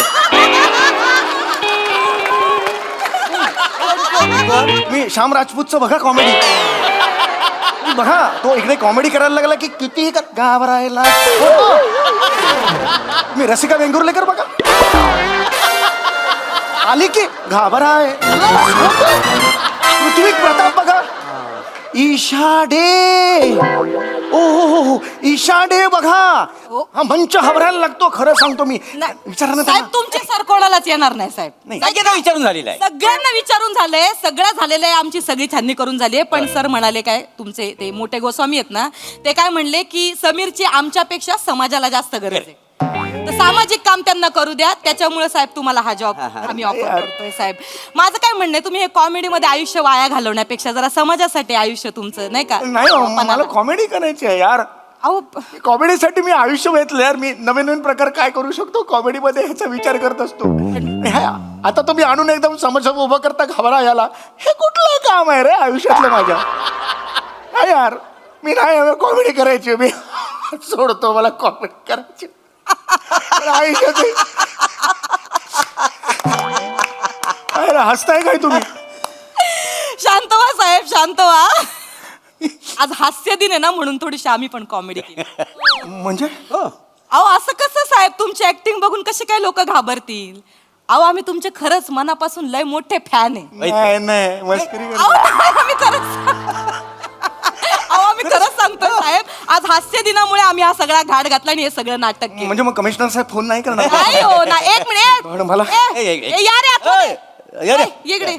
मी श्याम राजपूतचं बघा कॉमेडी, बघा तो इकडे कॉमेडी करायला लागला की कितीही घाबरायला होतं. मी रसिका वेंगुर्लेकर बघा, आली की घाबराय. पृथ्वी प्रताप बघा, ईशा डे. ओ हो, ईशा डे बघा. हा मंच घाबरायला लागतो, खरं सांगतो मी. नाही. विचारा ना साहेब त्यांना. तुमचे सर कोणालाच येणार नाही साहेब. सगळ्यांना विचारून झालेलं आहे. सगळ्यांना विचारून झालंय, सगळं झालेलं आहे, आमची सगळी छाननी करून झाली आहे. पण सर म्हणाले काय, तुमचे ते मोठे गोस्वामी आहेत ना, ते काय म्हणले की समीरची आमच्यापेक्षा समाजाला जास्त गरज आहे, तर सामाजिक काम त्यांना करू द्या. त्याच्यामुळे साहेब तुम्हाला हा जॉब आम्ही ऑफर करतोय. साहेब माझं काय म्हणणं आहे, तुम्ही हे कॉमेडीमध्ये आयुष्य वाया घालवण्यापेक्षा जरा समाजासाठी आयुष्य तुमचं नाही का. नाही हो, मला कॉमेडी करायची आहे यार. अहो कॉमेडीसाठी मी आयुष्य वेचलं यार. मी नवीन नवीन प्रकार काय करू शकतो कॉमेडीमध्ये ह्याचा विचार करत असतो. आता तुम्ही आणून एकदम समोर उभं करता घाबरा याला, हे कुठलं काम आहे रे आयुष्यातलं माझ्या? नाही यार, मी नाही कॉमेडी करायची, मी सोडतो, मला कॉमेडी करायची आयुष्यात. हसताय काय तुम्ही? शांत व्हा साहेब, शांत व्हा. आज हास्य दिन आहे ना, म्हणून थोडीशी आम्ही पण कॉमेडी केली. म्हणजे अहो असं कसं साहेब, तुमची ऍक्टिंग बघून कसे काय लोक घाबरतील? अहो आम्ही तुमचे खरंच मनापासून लय मोठे फॅन आहे. नाही नाही, मस्करी करतो. अहो, आम्ही खरंच सांगतो साहेब, आज हास्य दिनामुळे आम्ही हा सगळा घाट घातला आणि हे सगळं नाटक केलं. म्हणजे मग कमिशनर साहेब फोन नाही करणार? नाही हो ना, एक मिनिट. पण मला या रे आतमध्ये. इकडे.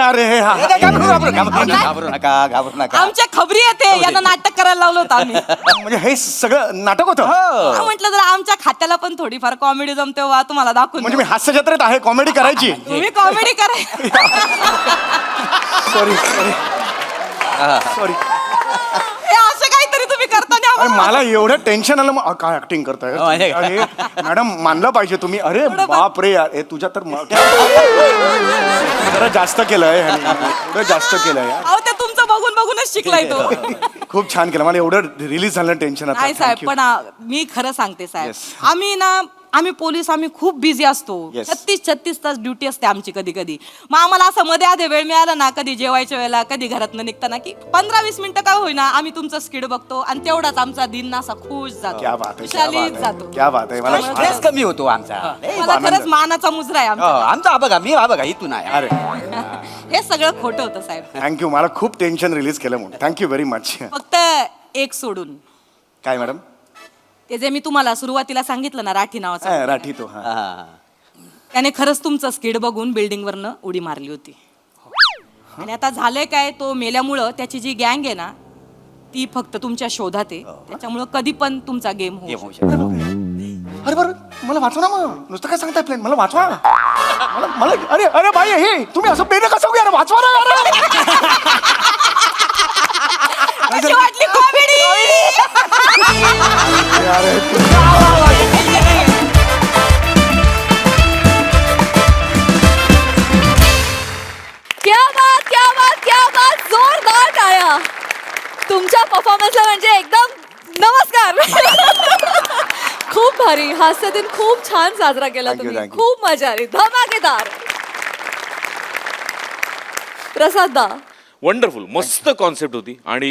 अरे हे हा घाबरू नका. आमच्या खबरी येते, यांना नाटक करायला लावलं होतं आम्ही. म्हणजे हे सगळं नाटक होतं? म्हटलं जर आमच्या खात्याला पण थोडीफार कॉमेडी जमते वा, तुम्हाला दाखवून म्हणजे मी हास्य जत्रेत आहे, कॉमेडी करायची? तुम्ही कॉमेडी करा. Sorry sorry sorry. हे असं काहीतरी तुम्ही करताना अरे मला एवढं टेन्शन आलं, मग काय ऍक्टिंग करताय? अरे मॅडम, मानलं पाहिजे तुम्ही. अरे बाप रे यार, हे तुझ्या तर जरा जास्त केलंय ह्याने, एवढं जास्त केलंय यार. अहो ते तुमचं बघून बघूनच शिकलाय तो. खूप छान केलं. मला एवढं रिलीज झालं टेन्शन नाही साहेब, पण मी खरं सांगते साहेब, आम्ही पोलीस आम्ही खूप बिझी असतो. Yes. 36 तास ड्युटी असते आमची कधी कधी. मग आम्हाला असं मध्ये आधे वेळ मिळाला ना, कधी जेवायच्या वेळेला, कधी घरातनं निघताना, की 15-20 मिनिटं काय होईना आम्ही तुमचं स्किड बघतो आणि तेवढाच आमचा दिन असा खुश जातो, क्या बात आहे, क्या खुशालीत बात आहे, जातो. क्या बात आहे. मला स्ट्रेस कमी होतो आमचा. मला खरंच मानाचा मुजरा आहे आमचा. आमचा हा बघा इथून आहे. अरे हे सगळं खोटं होतं साहेब. थँक्यू, मला खूप टेन्शन रिलीज केलं म्हणून थँक्यू व्हेरी मच. फक्त एक सोडून, काय मॅडम? ते जे मी तुम्हाला सुरुवातीला सांगितलं ना, राठी नावाचं, राठी तो. त्याने खरंच तुमचं स्किड बघून बिल्डिंग वरनं उडी मारली होती. आणि आता झालंय काय, तो मेल्यामुळं त्याची जी गँग आहे ना, ती फक्त तुमच्या शोधात आहे. त्याच्यामुळं कधी पण तुमचा गेम होऊ शकतो. अरे बरं, मला वाचवा ना. मग नुसतं काय सांगताय प्लेन, मला वाचवा. मला अरे अरे बाई, हे तुम्ही असं प्लेन कसं घ्या, वाचवा ना. कशी वाटली कॉमेडी? क्या बात, क्या बात, क्या बात. जोरदार टाळ्या तुमच्या परफॉर्मन्सला, म्हणजे एकदम नमस्कार. खूप भारी. हास्य दिन खूप छान साजरा केला Thank you, तुम्ही. thank you. खूप मजा आली, धमाकेदार. प्रसाद दा, वंडरफुल, मस्त कॉन्सेप्ट होती आणि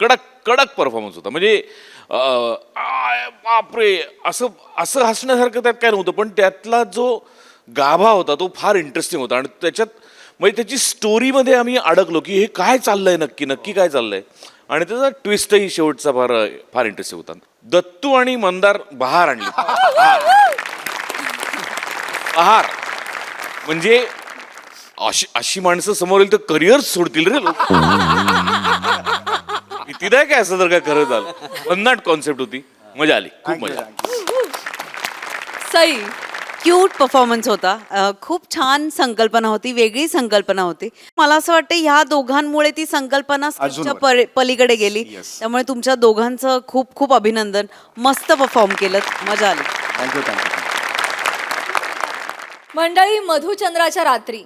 कडक कडक परफॉर्मन्स होता. म्हणजे बापरे, असं असं हसण्यासारखं त्यात काय नव्हतं, पण त्यातला जो गाभा होता तो फार इंटरेस्टिंग होता. आणि त्याच्यात म्हणजे त्याची स्टोरीमध्ये आम्ही अडकलो की हे काय चाललंय, नक्की काय चाललंय. आणि त्याचा ट्विस्टही शेवटचा फार फार इंटरेस्टिंग होता. दत्तू आणि मंदार बहार आणली. बहार म्हणजे अशी माणसं समोर येईल तर करिअर सोडतील रे लोक. भीतीदायक आहे असं जर काय खरं झालं. भन्नाट कॉन्सेप्ट होती, मजा आली, खूप मजा. सई, क्यूट परफॉर्मन्स होता. खूप छान संकल्पना होती, वेगळी संकल्पना होती. मला असं वाटतं ह्या दोघांमुळे ती संकल्पना स्क्रिप्टच्या पलीकडे गेली. त्यामुळे तुमच्या दोघांचं खूप खूप अभिनंदन. मस्त परफॉर्म केलं, मजा आली. Thank you thank you. मंडळी, मधुचंद्राच्या रात्री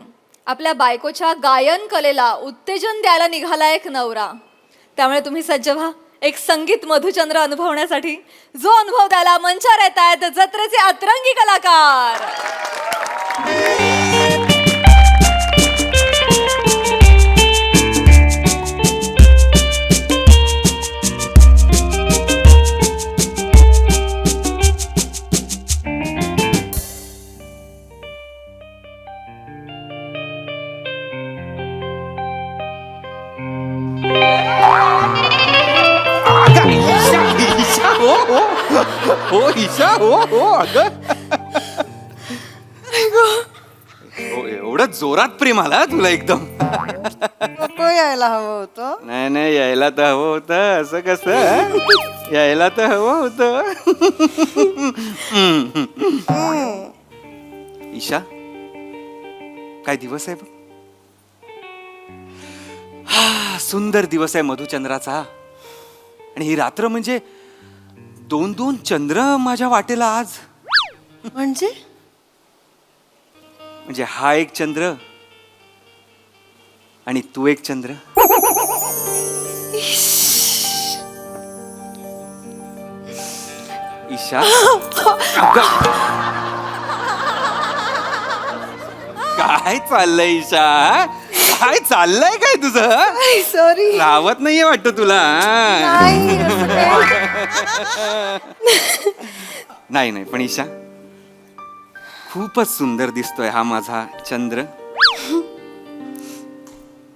आपल्या बायकोच्या गायन कलेला उत्तेजन द्यायला निघाला एक नवरा. त्यामुळे तुम्ही सज्ज व्हा एक संगीत मधुचंद्र अनुभवण्यासाठी. जो अनुभव द्यायला मंचावर येत आहेत जत्रेचे अतरंगी कलाकार. हो ईशा, हो हो अगं हो, एवढं जोरात प्रेम आला तुला एकदम. नको यायला हवं होतं. नाही नाही, यायला तर हवं होतं. असं कसं यायला तर हवं होतं. ईशा, काय दिवस आहे बघ. हा सुंदर दिवस आहे मधुचंद्राचा. आणि ही रात्र म्हणजे 2-2 चंद्र माझ्या वाटेला आज. म्हणजे म्हणजे हा एक चंद्र आणि तू एक चंद्र. ईशा, काय चाललंय ईशा? काय चाललंय काय तुझं? सॉरी. रावत नाहीये वाटतं तुला. नाही नाही, पण ईशा खूपच सुंदर दिसतोय हा माझा चंद्र.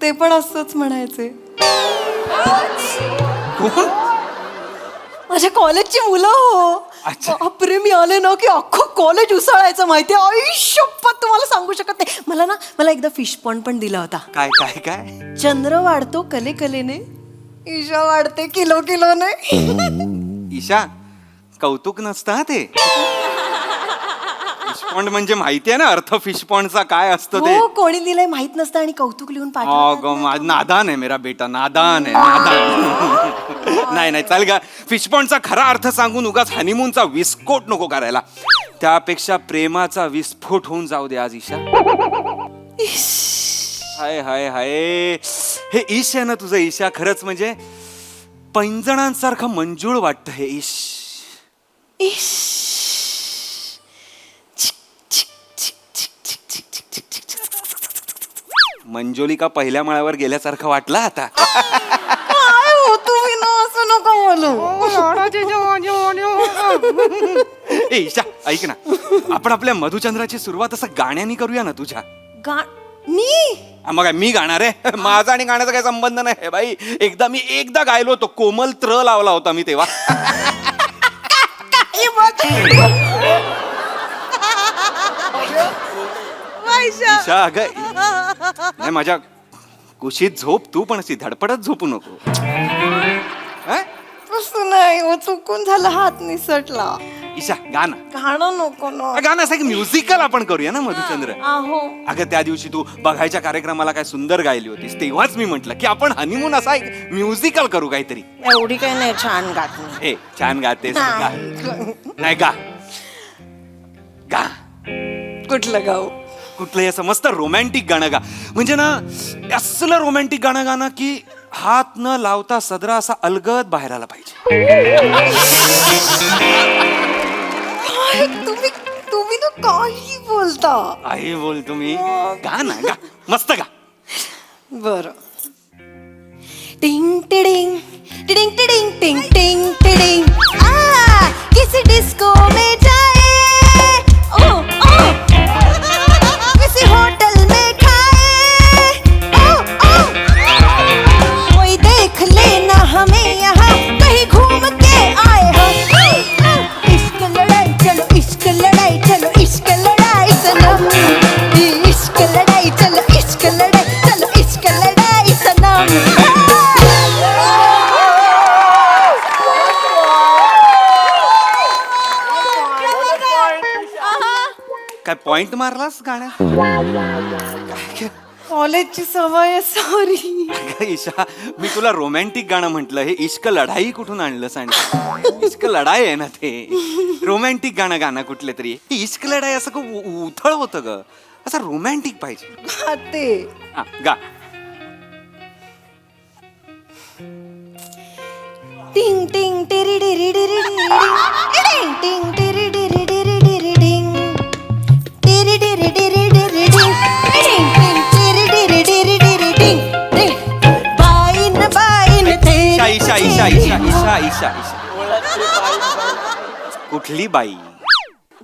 ते पण असंच म्हणायचे. कोण? माझ्या कॉलेजची मुलं हो. अच्छा. बापरे, मी आले ना की अख्खं कॉलेज उसळायचं माहितीये. आयुष्यपत तुम्हाला सांगू शकत नाही. मला एकदा फिश पॉन्ड पण दिला होता. काय काय काय? चंद्र वाढतो कले कलेने, ईशा वाढते किलो किलोने. ईशा, कौतुक नसतं ते. फिशपॉन्ड म्हणजे माहितीये ना अर्थ फिशपॉन्डचा काय असतं ते. हो, कोणी दिलंय माहित नसतं आणि कौतुक लिहून पाठवतात. नादान आहे मेरा बेटा, नादान आहे, नादान. नाही नाही, चाल गा. फिशपॉन्डचा खरा अर्थ सांगून उगाच हनीमूनचा विस्फोट नको करायला. त्यापेक्षा प्रेमाचा विस्फोट होऊन जाऊ दे आज ईशा. हाय हाय हाय, हे ईश आहे ना तुझं ईशा, खरंच म्हणजे पैंजणांसारखं मंजूळ वाटतं हे ईश. मंजोलिका पहिल्या माळ्यावर गेल्यासारखं वाटलं आता. काय हो तुम्ही ना, असं नका बोलू. ए ईशा, ऐक ना, आपण आपल्या मधुचंद्राची सुरुवात असं गाण्यानी करूया ना तुझ्या. मग मी गाणार आहे. माझा आणि गाण्याचा काही संबंध नाही बाई. मी एकदा गायलो होतो, कोमल त्र लावला होता मी तेव्हा. ईशा अगं, नाही माझ्या कुशीत झोप तू, पण अशी धडपडत झोपू नको. तसं नाही हो, चुकून झालं, हात निसटला. ईशा गाणं गाणं नको ना. गाणं असं एक म्युझिकल आपण करूया ना मधुचंद्र. आहो. अगं त्या दिवशी तू बघायच्या कार्यक्रमाला काय सुंदर गायली होतीस, तेव्हाच मी म्हंटल की आपण हनीमून असा एक म्युझिकल करू काहीतरी. एवढी काही नाही छान गात नाही. ए छान गातेस गा. नाही गा गा. कुठलं गाऊ? कुठलंही असं मस्त रोमॅन्टिक गाणं गा. म्हणजे ना असलं रोमॅन्टिक गाणं गाणं की हात न लावता सदरा असा अलगद बाहेर आला पाहिजे. तुम्ही ना काही बोलता. आई बोल तुम्ही. गा ना गा, मस्त गा. बर. टिंग टिडिंग टिडिंग टिडिंग टिंग टिंग टिडिंग. किसी डिस्को में जाए, ओ ओ किसी होटल में खाए, ओ ओ कोई देख लेना हमें यहाँ कहीं घूम के आए हम. काय पॉइंट मारलास गाण्यात? कॉलेजची सवय सॉरी. अगं ईशा, मी तुला रोमॅन्टिक गाणं म्हटलं. हे इश्क लढाई कुठून आणलंस? आणि इश्क लढाई आहे ना ते. रोमॅन्टिक गाणं कुठले तरी. ही इश्क लढाई असं खूप उथळ होतं ग. असं रोमॅन्टिक पाहिजे. ते हा, गा. टिंग टिंग टिरी डिरी डिरी डिरी टिंग टिंग टिरी डिरी डिरी डिरी डिंग टिरी डिरी डिरी डिरी डिंग टिंग टिंग टिरी डिरी डिरी डिरी डिंग डिंग बाईन बाईन ते ईशा ईशा ईशा ईशा ईशा ईशा ईशा कुठली बाई?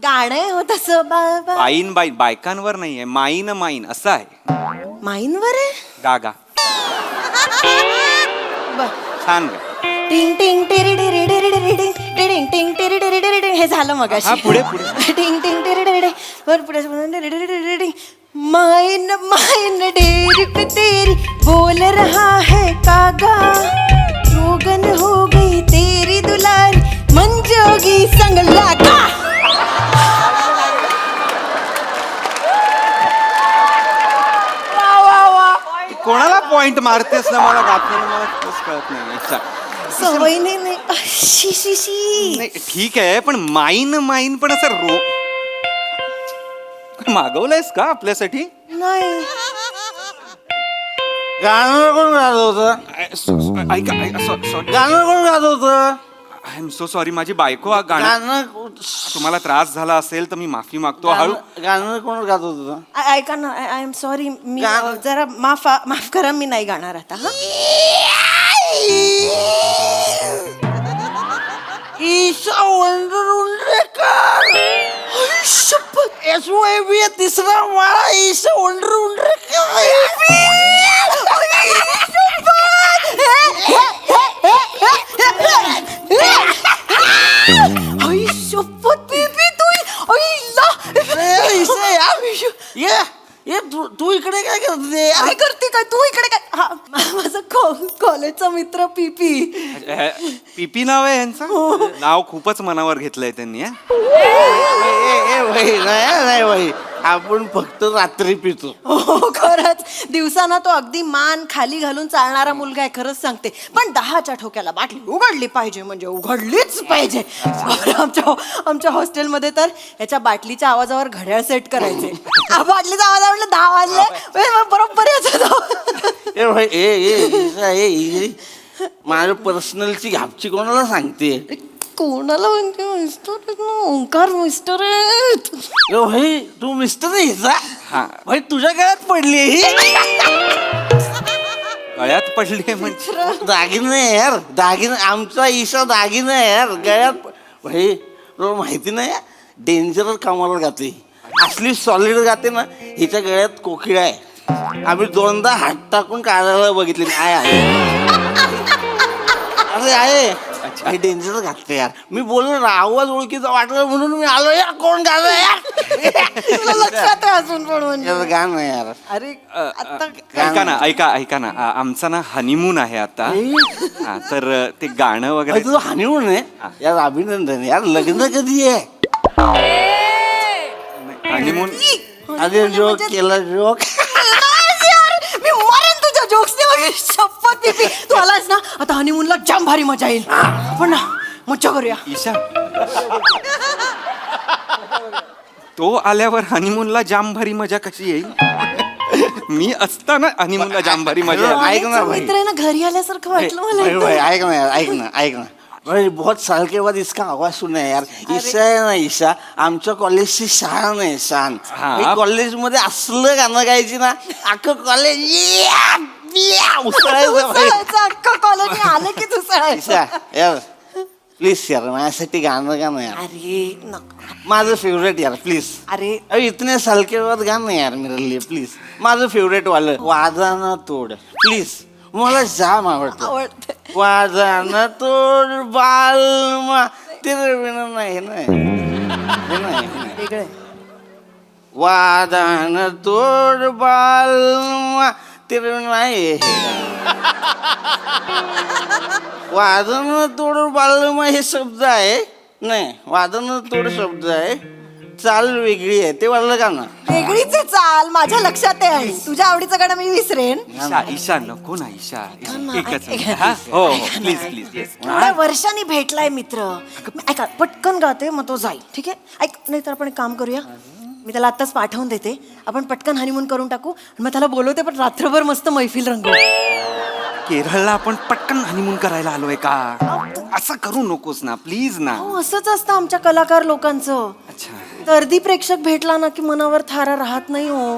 गाणं आहे हो तसं बाबा. बाईन बाई बायकांवर नाहीये. माईन माईन असं आहे. माईनवर आहे. गा गा. छान गा. टिंग टिंग टिरी डिरी डिरी डिरी डिंग टिंग टिंग टिरी डिरी डिरी डिंग. हे झालं मग हा, पुढे, पुढे. टिंग टिंग टिरी डिरी डिंग वर पुढे डिरी डिरी डिरी डिंग माइन माइन डेरी पे तेरी बोल रहा है कागा रोगन हो गई तेरी दुलारी मंजोगी संग लागा. कोणाला पॉइंट मारतेस ना? मला गाताना मला खरंच कळत नाही. ईशा. सवयीने नाही शी शी शी. नाही, ठीक आहे, पण माईन माईन पण असं मागवलंयस का आपल्यासाठी? नाही गाणं कोण गात होतं? ऐका सॉरी. गाणं कोण गात होतं? I am so sorry. माझी बायको हा गाणं गाणं तुम्हाला त्रास झाला असेल तर मी माफी मागतो. हळू. गाणं कोण गात होतं? ऐका ना आय एम सॉरी मी गाणं- जरा माफ करा मी नाही गाणार आता हा. ईशा वंडर शपथ SYB तिसरा माळा ईशा वंडर आई शपथ बेबी तू ये तू इकडे काय करते? काय करते काय तू इकडे काय हा माझा कॉलेजचा मित्र पीपी. पीपी नाव आहे यांचं. नाव खूपच मनावर घेतलंय त्यांनी. हा? नाही भाई, आपण फक्त रात्री पितो. हो खरंच दिवसाना तो अगदी मान खाली घालून चालणारा मुलगा आहे खरंच सांगते. पण 10च्या ठोक्याला बाटली उघडली पाहिजे म्हणजे उघडलीच पाहिजे. आमच्या हॉस्टेलमध्ये तर याच्या बाटलीच्या आवाजावर घड्याळ सेट करायचे. बाटलीचा आवाज आवडला 10 वाजले बरोबर याचा. ए भाई ए माझ्या पर्सनलची घापची कोणाला सांगते? कोणाला म्हणते मिस्टर ओंकार मिस्टर आहेत. ए भाई तू मिस्टर आहे हा. भाई तुझ्या गळ्यात पडली ही गळ्यात पडली म्हणजे दागिने यार दागिने. आमचा ईशा दागिने यार गळ्यात. भाई तुला माहिती नाही डेंजर कामाला गाते. असली सॉलिड गाते ना. हिच्या गळ्यात कोकिळा आहे. आम्ही 2दा हात टाकून काढायला बघितले. आहे अरे आहे डेंजर घातले यार. मी बोललो ना आवाज ओळखीचा वाटला म्हणून मी आलो. यार कोण गाणं यार? तुला लक्षात आहे अजून पण म्हणजे यार गाणं यार. अरे आता ऐका ना आमचा ना हनीमून आहे आता. हा, तर ते गाणं अरे वगैरे. तुझं हनीमून आहे यार. अभिनंदन यार. लग्न कधी आहे? हनीमून. अरे जोक केला जोक. मी मरेन तुझ्या जोक्सने वगैरे शपथ पीपी. तू आलास ना आता हनीमूनला जाम भारी मजा येईल. पण ना मजा करूया. ईशा, तो आल्यावर हनीमूनला जाम भारी मजा कशी येईल? मी असताना हनीमूनला जाम भारी मजा येईल. ऐक ना भाई. मित्र आहे ना घरी आल्यासारखं वाटलं मला भाई, एकदम. भाई, ऐक ना यार ऐक ना भाई बहुत साल के बाद इसका आवाज सुना है यार. ईशा आहे ना ईशा आमच्या कॉलेजची शान आहे शान. हा. कॉलेजमध्ये असलं गाणं गायची ना अख्खं कॉलेज उसळायचं भाई. उसळायचं अख्खं कॉलेज आलं की दुसरं. ईशा यार प्लीज यार माझ्यासाठी गाणं गाणं यार. अरे माझं फेवरेट यार प्लीज. अरे अरे इतने साल के बाद गाणं यार मेरे लिए प्लीज. माझं फेवरेट वालं वादाना तोड प्लीज. मला जाम आवडतं. आवडते. वादाना तोड बालमा तेरे बिना नाही नाही हे नाही. वेगळं वादाना तोड बालमा तेरे बिना नाही. वादन तोड बालमा हे शब्द आहे. नाही वादन तोड शब्द आहे. चाल वेगळी आहे ते वाटलं का ना वेगळीच आहे चाल, माझ्या लक्षात आहे. तुझ्या आवडीचं गाणं मी विसरेन. ईशा ईशा नको ना ईशा ना, एकच ऐक- मिनिट, हा? हो प्लीज प्लीज येस थोड्या वर्षांनी भेटलाय मित्र. ऐका पटकन गाते मग तो जाईल, ठीक आहे? ऐक नाही तर आपण एक काम करूया, मी त्याला आत्ताच पाठवून देते, आपण पटकन हनीमून करून टाकू आणि मग त्याला बोलवते, पण रात्रभर मस्त मैफिल रंगवू. केरळला आपण पटकन हनीमून करायला आलोय का? असं करू नकोस ना प्लीज ना. हो, असंच असतं आमच्या कलाकार लोकांचं. अच्छा दर्दी प्रेक्षक भेटला ना की मनावर थारा राहत नाही हो.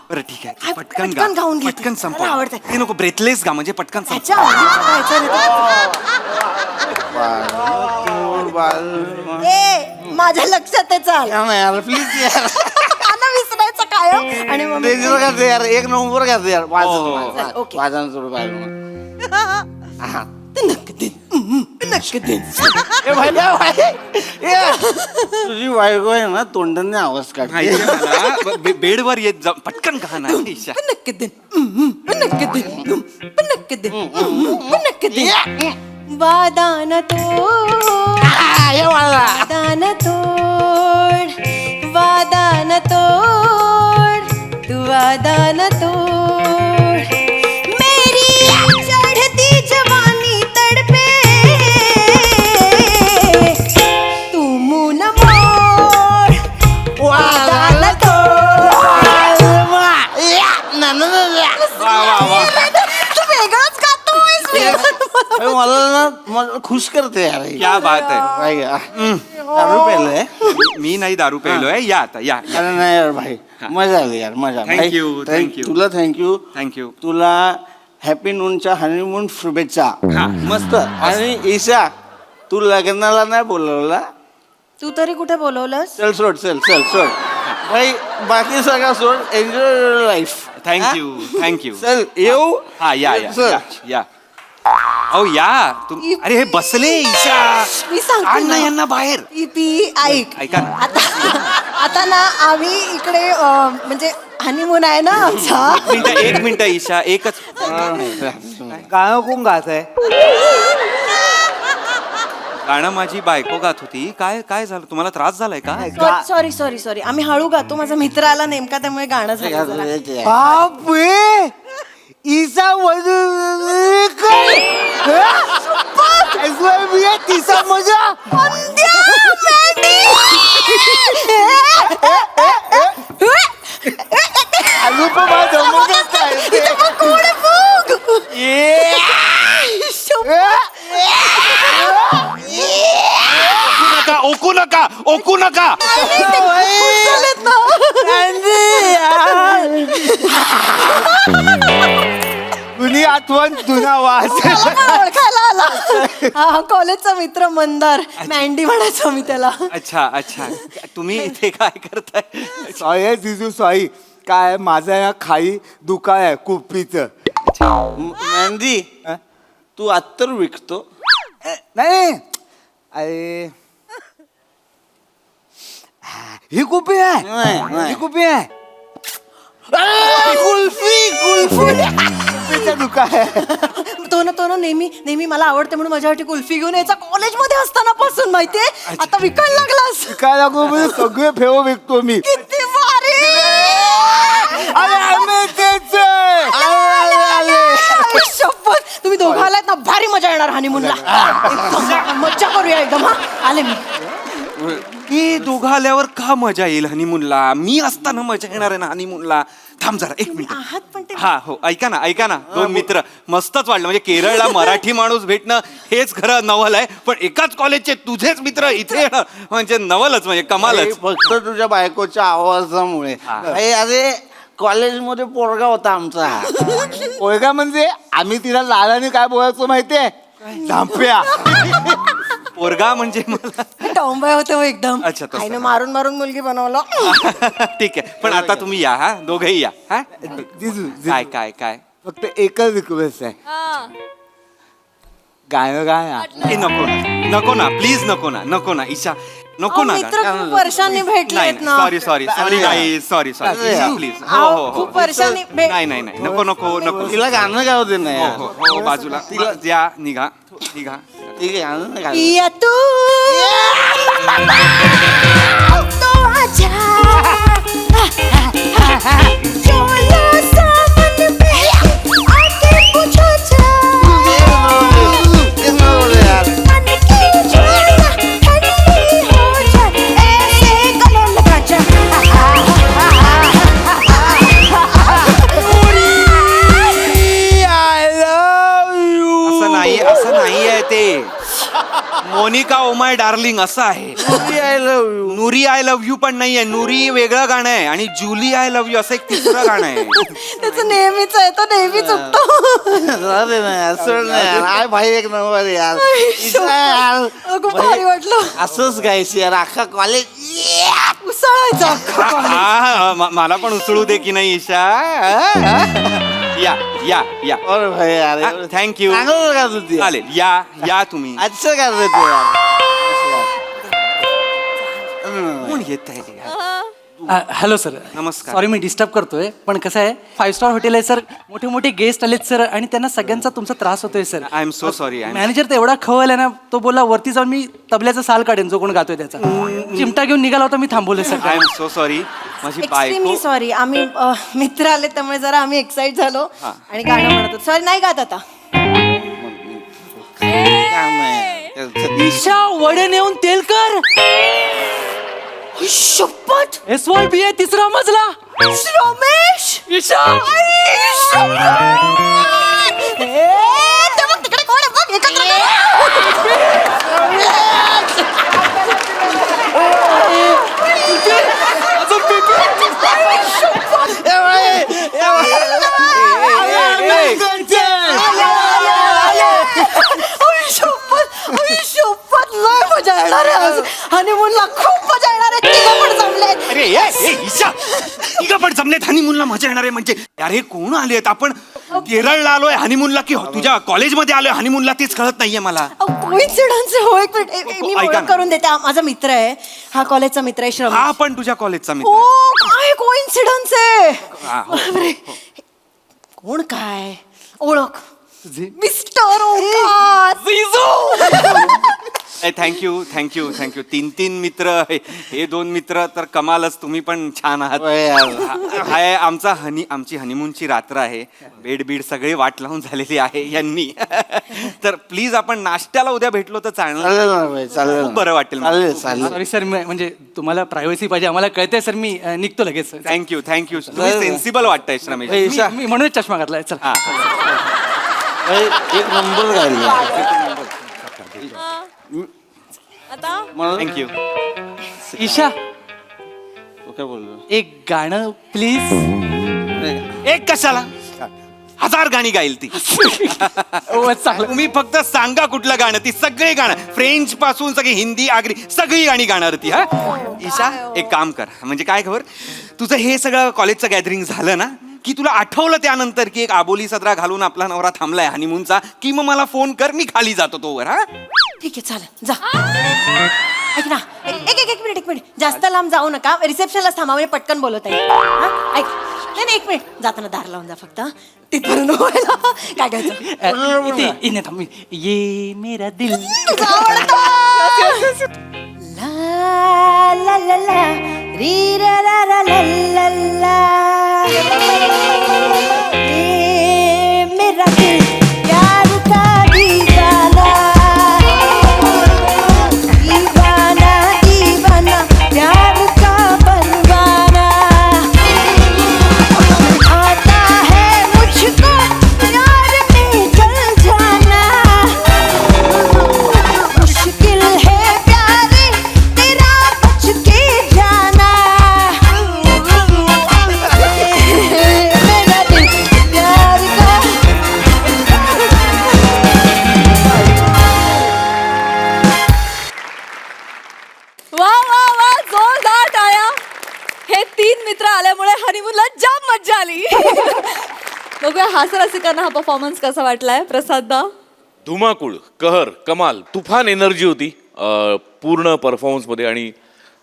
बरं ठीक आहे काय, पटकन पटकन गा गाऊन घे. पटकन संपव. मला आवडतंय. ते नको ब्रेथलेस गा म्हणजे पटकन संपव. त्याच्या आवडीचं गायचं रे. ए माझ्या लक्षात आहे, चाल प्लीज यार गाणं विसरायचं काय हो? आणि मग ते दिलं का ते यार एक नंबर का ते यार चल, ओके. वाजन सुरू पाहिजे तुझी बायको आहे ना तोंडाने आवाज काढते माहितीये मला. बेडवर येत जा पटकन गा ना ईशा. नक्की दे, नक्की दे, नक्की दे, नक्की दे. वादान तोड, वादान तोड, वादान तोड, तू वादान तोड. मेरी चढ़ती जवानी तड़पे, तू मुंह न मोड़, वादान तोड. तू वेगळंच गातोयस. मला खुश करते यार क्या बात आहे. काय ग? दारू प्यायलोय मी नाही दारू पेलोय. या आता या या. अरे नाही यार भाई मजा आली यार मजा. Thank भाई, you, thank you. तुला थँक्यू थँक्यू. तुला हॅपी नूनच्या हनीमून शुभेच्छा. हा. मस्त. आणि ईशा तू लग्नाला नाही बोलवला. तू तरी कुठे बोलवलंस? चल सोड सोड भाई बाकी सगळं सोड एन्जॉय लाईफ. Thank you thank you. चल येऊ. हा या या चल. या, या अहो या तुम. अरे हे बसले ईशा. मी सांगते आण ना ना. यांना बाहेर. ती ऐक ऐका ना. आता ना आम्ही इकडे म्हणजे हनीमून आहे ना आमचा. एक मिनिट ईशा एकच. गाणं कोण गात आहे? गाणं माझी बायको गात होती. काय काय झालं तुम्हाला त्रास झालाय का? सॉरी आम्ही हळू गातो, माझा मित्र आला नेमका त्यामुळे गाणं झालं जरा. बापरे ईसा तिचा मजा. अनुपमा जमतच ओकू नका ओकू नका. कुणी आठवण जुना वास. ओळखायला आला. हा कॉलेजचा मित्र मंदार, मँडी म्हणायचो मी त्याला. अच्छा अच्छा तुम्ही इथे काय करताय? सॉरी जिजू सॉरी काय माझा या खाई दुकान आहे कुप्पीचं. मॅन्डी तू अत्तर विकतो? नाही अरे ही कुपी आहे. ही कुपी आहे. कुल्फी कुल्फीचं दुकान आहे. तो ना नेहमी मला आवडते म्हणून माझ्यासाठी कुल्फी घेऊन यायचा कॉलेजमध्ये असताना पासून, माहितीये. आता विकायला लागलास. काय लागू म्हणजे सगळे फेव विकतो मी. किती भारी. शपथ तुम्ही दोघं आलात ना, भारी मजा येणार हनीमूनला. मज्जा करूया एकदम. हा आले मी. मी दोघं आल्यावर का मजा येईल हनीमूनला? मी असताना मजा येणार आहे ना हनीमूनला. थांब जरा एक आहात पण मिनिट. ते- हा हो ऐका ना दोन मित्र मस्तच वाटलं. म्हणजे केरळला मराठी माणूस भेटणं हेच खरं नवल आहे. पण एकाच कॉलेजचे तुझेच मित्र इथे येणं म्हणजे नवलच, म्हणजे कमालच. फक्त तुझ्या बायकोच्या आवाजामुळे. अरे कॉलेजमध्ये पोरगा होता आमचा. पोरगा म्हणजे आम्ही तिला लालाने काय बोलायचो माहितीये? झांप्या. पोरगा म्हणजे मला टॉम्बॉय होते हो एकदम. अच्छा, तसं. आईने मारून मुलगी बनवलं. ठीक आहे. पण आता तुम्ही या हा दोघेही या. हा काय काय काय फक्त एकच रिक्वेस्ट आहे. गाणं गाणं. ए, नको ना प्लीज नको ना ईशा नको ना. मित्र खूप वर्षांनी भेटलेत ना. सॉरी नाही सॉरी प्लीज. हो अहो, हो खूप वर्षांनी नाही नको तिला गाणं गाव दे नाही. हो हो बाजूला या. निघा ठीक आहे गाणं गाव. पिया तू तो जा चोला सावन में आके पूछो जा मन की ज्वाला ठंडी हो जाए ऐसे गले लगा जा असं नाही आहे ते मोनिका ओ माय डार्लिंग असं आहे. नुरी आय लव्ह यू पण नाहीये. नुरी वेगळं गाणं आहे आणि जुली आय लव्ह यू असं एक तिसरं गाणं आहे. त्याचं नेहमीच आहे तो नेहमी चुकतो भाई एक नंबर यार खूप भारी वाटलं असंच गायची यार अख्खा कॉलेज उसळायचं मला पण उचलू दे की नाही ईशा. या या या और भाई यार थँक्यू. चांगलं का तुझी चालेल या या तुम्ही. अच्छा कर रहे तू यार कोण येत आहे हॅलो सर नमस्कार. सॉरी मी डिस्टर्ब करतोय पण कसं आहे 5 स्टार हॉटेल आहे सर. मोठे मोठे गेस्ट आलेत सर आणि त्यांना सगळ्यांचा तुमचा त्रास होतोय sir. I am so sorry. Manager तर एवढा खवल आहे ना तो बोला वरती जाऊन मी तबल्याचा साल काढेन जो कोण गातोय त्याचा. चिमटा घेऊन निघाला होता मी थांबवले sir. I am so sorry. माझी एक्स्ट्रीमली बायको सॉरी आम्ही मित्र आले त्यामुळे जरा आम्ही एक्साइट झालो आणि गाणं म्हणत होतो. सॉरी नाही गात आता ईशा वडे नेऊन तेल कर. शपथ SYB आहे 3रा मजला. रमेश ईशा तिकडे कोण आहे बघ एकत्र शपथ लय मजा येणार आहे आज हनीमूनला खूप मजा येणार आहे. तिघं पण जमलेत. अरे ईशा तिघं पण जमलेत हनीमूनला मजा येणार आहे म्हणजे. अरे कोण आलेत आपण केरळला आलोय हनीमूनला की तुझ्या कॉलेजमध्ये आलोय हनीमूनला तेच कळत नाहीये मला. कोइन्सिडन्स हो एक मिनिट मी ऐका ओळख ना. करून देते. हा माझा मित्र आहे हा कॉलेजचा मित्र आहे श्रम. हा पण तुझ्या कॉलेजचा मित्र हो आहे. काय कोइन्सिडन्स आहे. हा, हो, बापरे. कोण काय ओळख mister Omkar. Thank you thank you thank you. 3 मित्र हे 2 मित्र तर कमालच. तुम्ही पण छान आहात. हाय आमची हनीमूनची रात्र आहे. बेड सगळे वाट लावून झालेली आहे यांनी. तर प्लीज आपण नाश्त्याला उद्या भेटलो तर चालेल. चालेल खूप बरं वाटेल. सॉरी सर म्हणजे तुम्हाला प्रायव्हसी पाहिजे आम्हाला कळतंय सर. मी निघतो लगेच. Thank you thank you. तुम्ही सेन्सिबल वाटताय रमेश. मी म्हणूनच चष्मा घातलाय. चल हा एक नंबर गायली आता थँक्यू. ईशा काय बोललो एक गाणं प्लीज. एक कशाला 1000 गाणी गाईल ती. तुम्ही फक्त सांगा कुठलं गाणं. ती सगळे गाणं फ्रेंच पासून सगळी हिंदी आगरी सगळी गाणी गाणार ती. हा ईशा एक काम कर म्हणजे काय खबर तुझं हे सगळं कॉलेजचं गॅदरिंग झालं ना की तुला आठवलं त्यानंतर की एक आबोली सदरा घालून आपला नवरा थांबलाय हनीमूनचा की मग मला फोन कर मी खाली जातो तोवर. हा ठीक आहे चालेल जा. ऐक ना एक मिनिट जास्त लांब जाऊ नका. रिसेप्शनला थांबा म्हणजे पटकन बोलत आहे. ऐक नाही 1 मिनिट जाताना दार लावून जा फक्त तिथपर्यंत व्हायला. काय घ्यायचं इथे थांब. ये मेरा दिल ला ला ला ला री रा रा रा ला ला ला ये मेरा दिल प्यार का दीवाना दीवाना दीवाना प्यार का परवाना आता है मुझको प्यार में जल जाना मुश्किल है प्यारे तेरा बच के जाना मेरा दिल प्यार का वा वा वा जोरदार टाळ्या. हे 3 मित्र आल्यामुळे हनीमूनला जाम मज्जा आली. बघूया हास्य रसिकांना हा परफॉर्मन्स कसा वाटलाय. प्रसाददा धुमाकूळ कहर कमाल तुफान एनर्जी होती पूर्ण परफॉर्मन्समध्ये आणि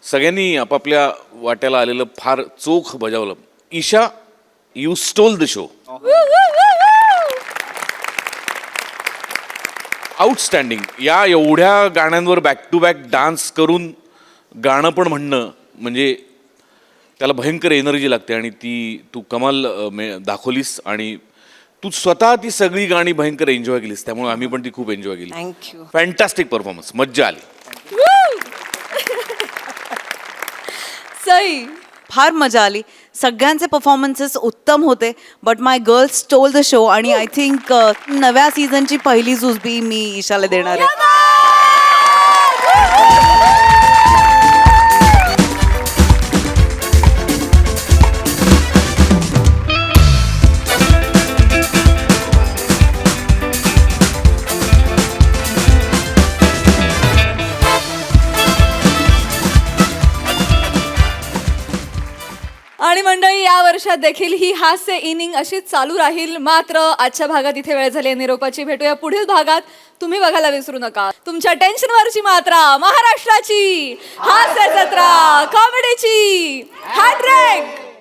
सगळ्यांनी आपापल्या वाट्याला आलेलं फार चोख बजावलं. Isha you stole the show. Outstanding. या एवढ्या गाण्यांवर बॅक टू बॅक डान्स करून गाणं पण म्हणणं म्हणजे त्याला भयंकर एनर्जी लागते आणि ती तू कमाल दाखवलीस आणि तू स्वतः ती सगळी गाणी भयंकर एन्जॉय केलीस, त्यामुळे आम्ही पण ती खूप एन्जॉय केली. थँक्यू. फॅन्टॅस्टिक परफॉर्मन्स, मज्जा आली. सई, फार मजा आली. सगळ्यांचे परफॉर्मन्सेस उत्तम होते, but my girls stole the show. आणि आय थिंक नव्या सीझनची पहिली जुजबी मी ईशाला देणार आहे. आणि मंडळी, या वर्षात देखील ही हास्य इनिंग अशीच चालू राहील. मात्र आजच्या भागात इथे वेळ झाली निरोपाची. भेटूया पुढील भागात. तुम्ही बघायला विसरू नका तुमच्या टेन्शनवरची मात्रा, महाराष्ट्राची हास्य जत्रा, कॉमेडीची हॅट्रिक.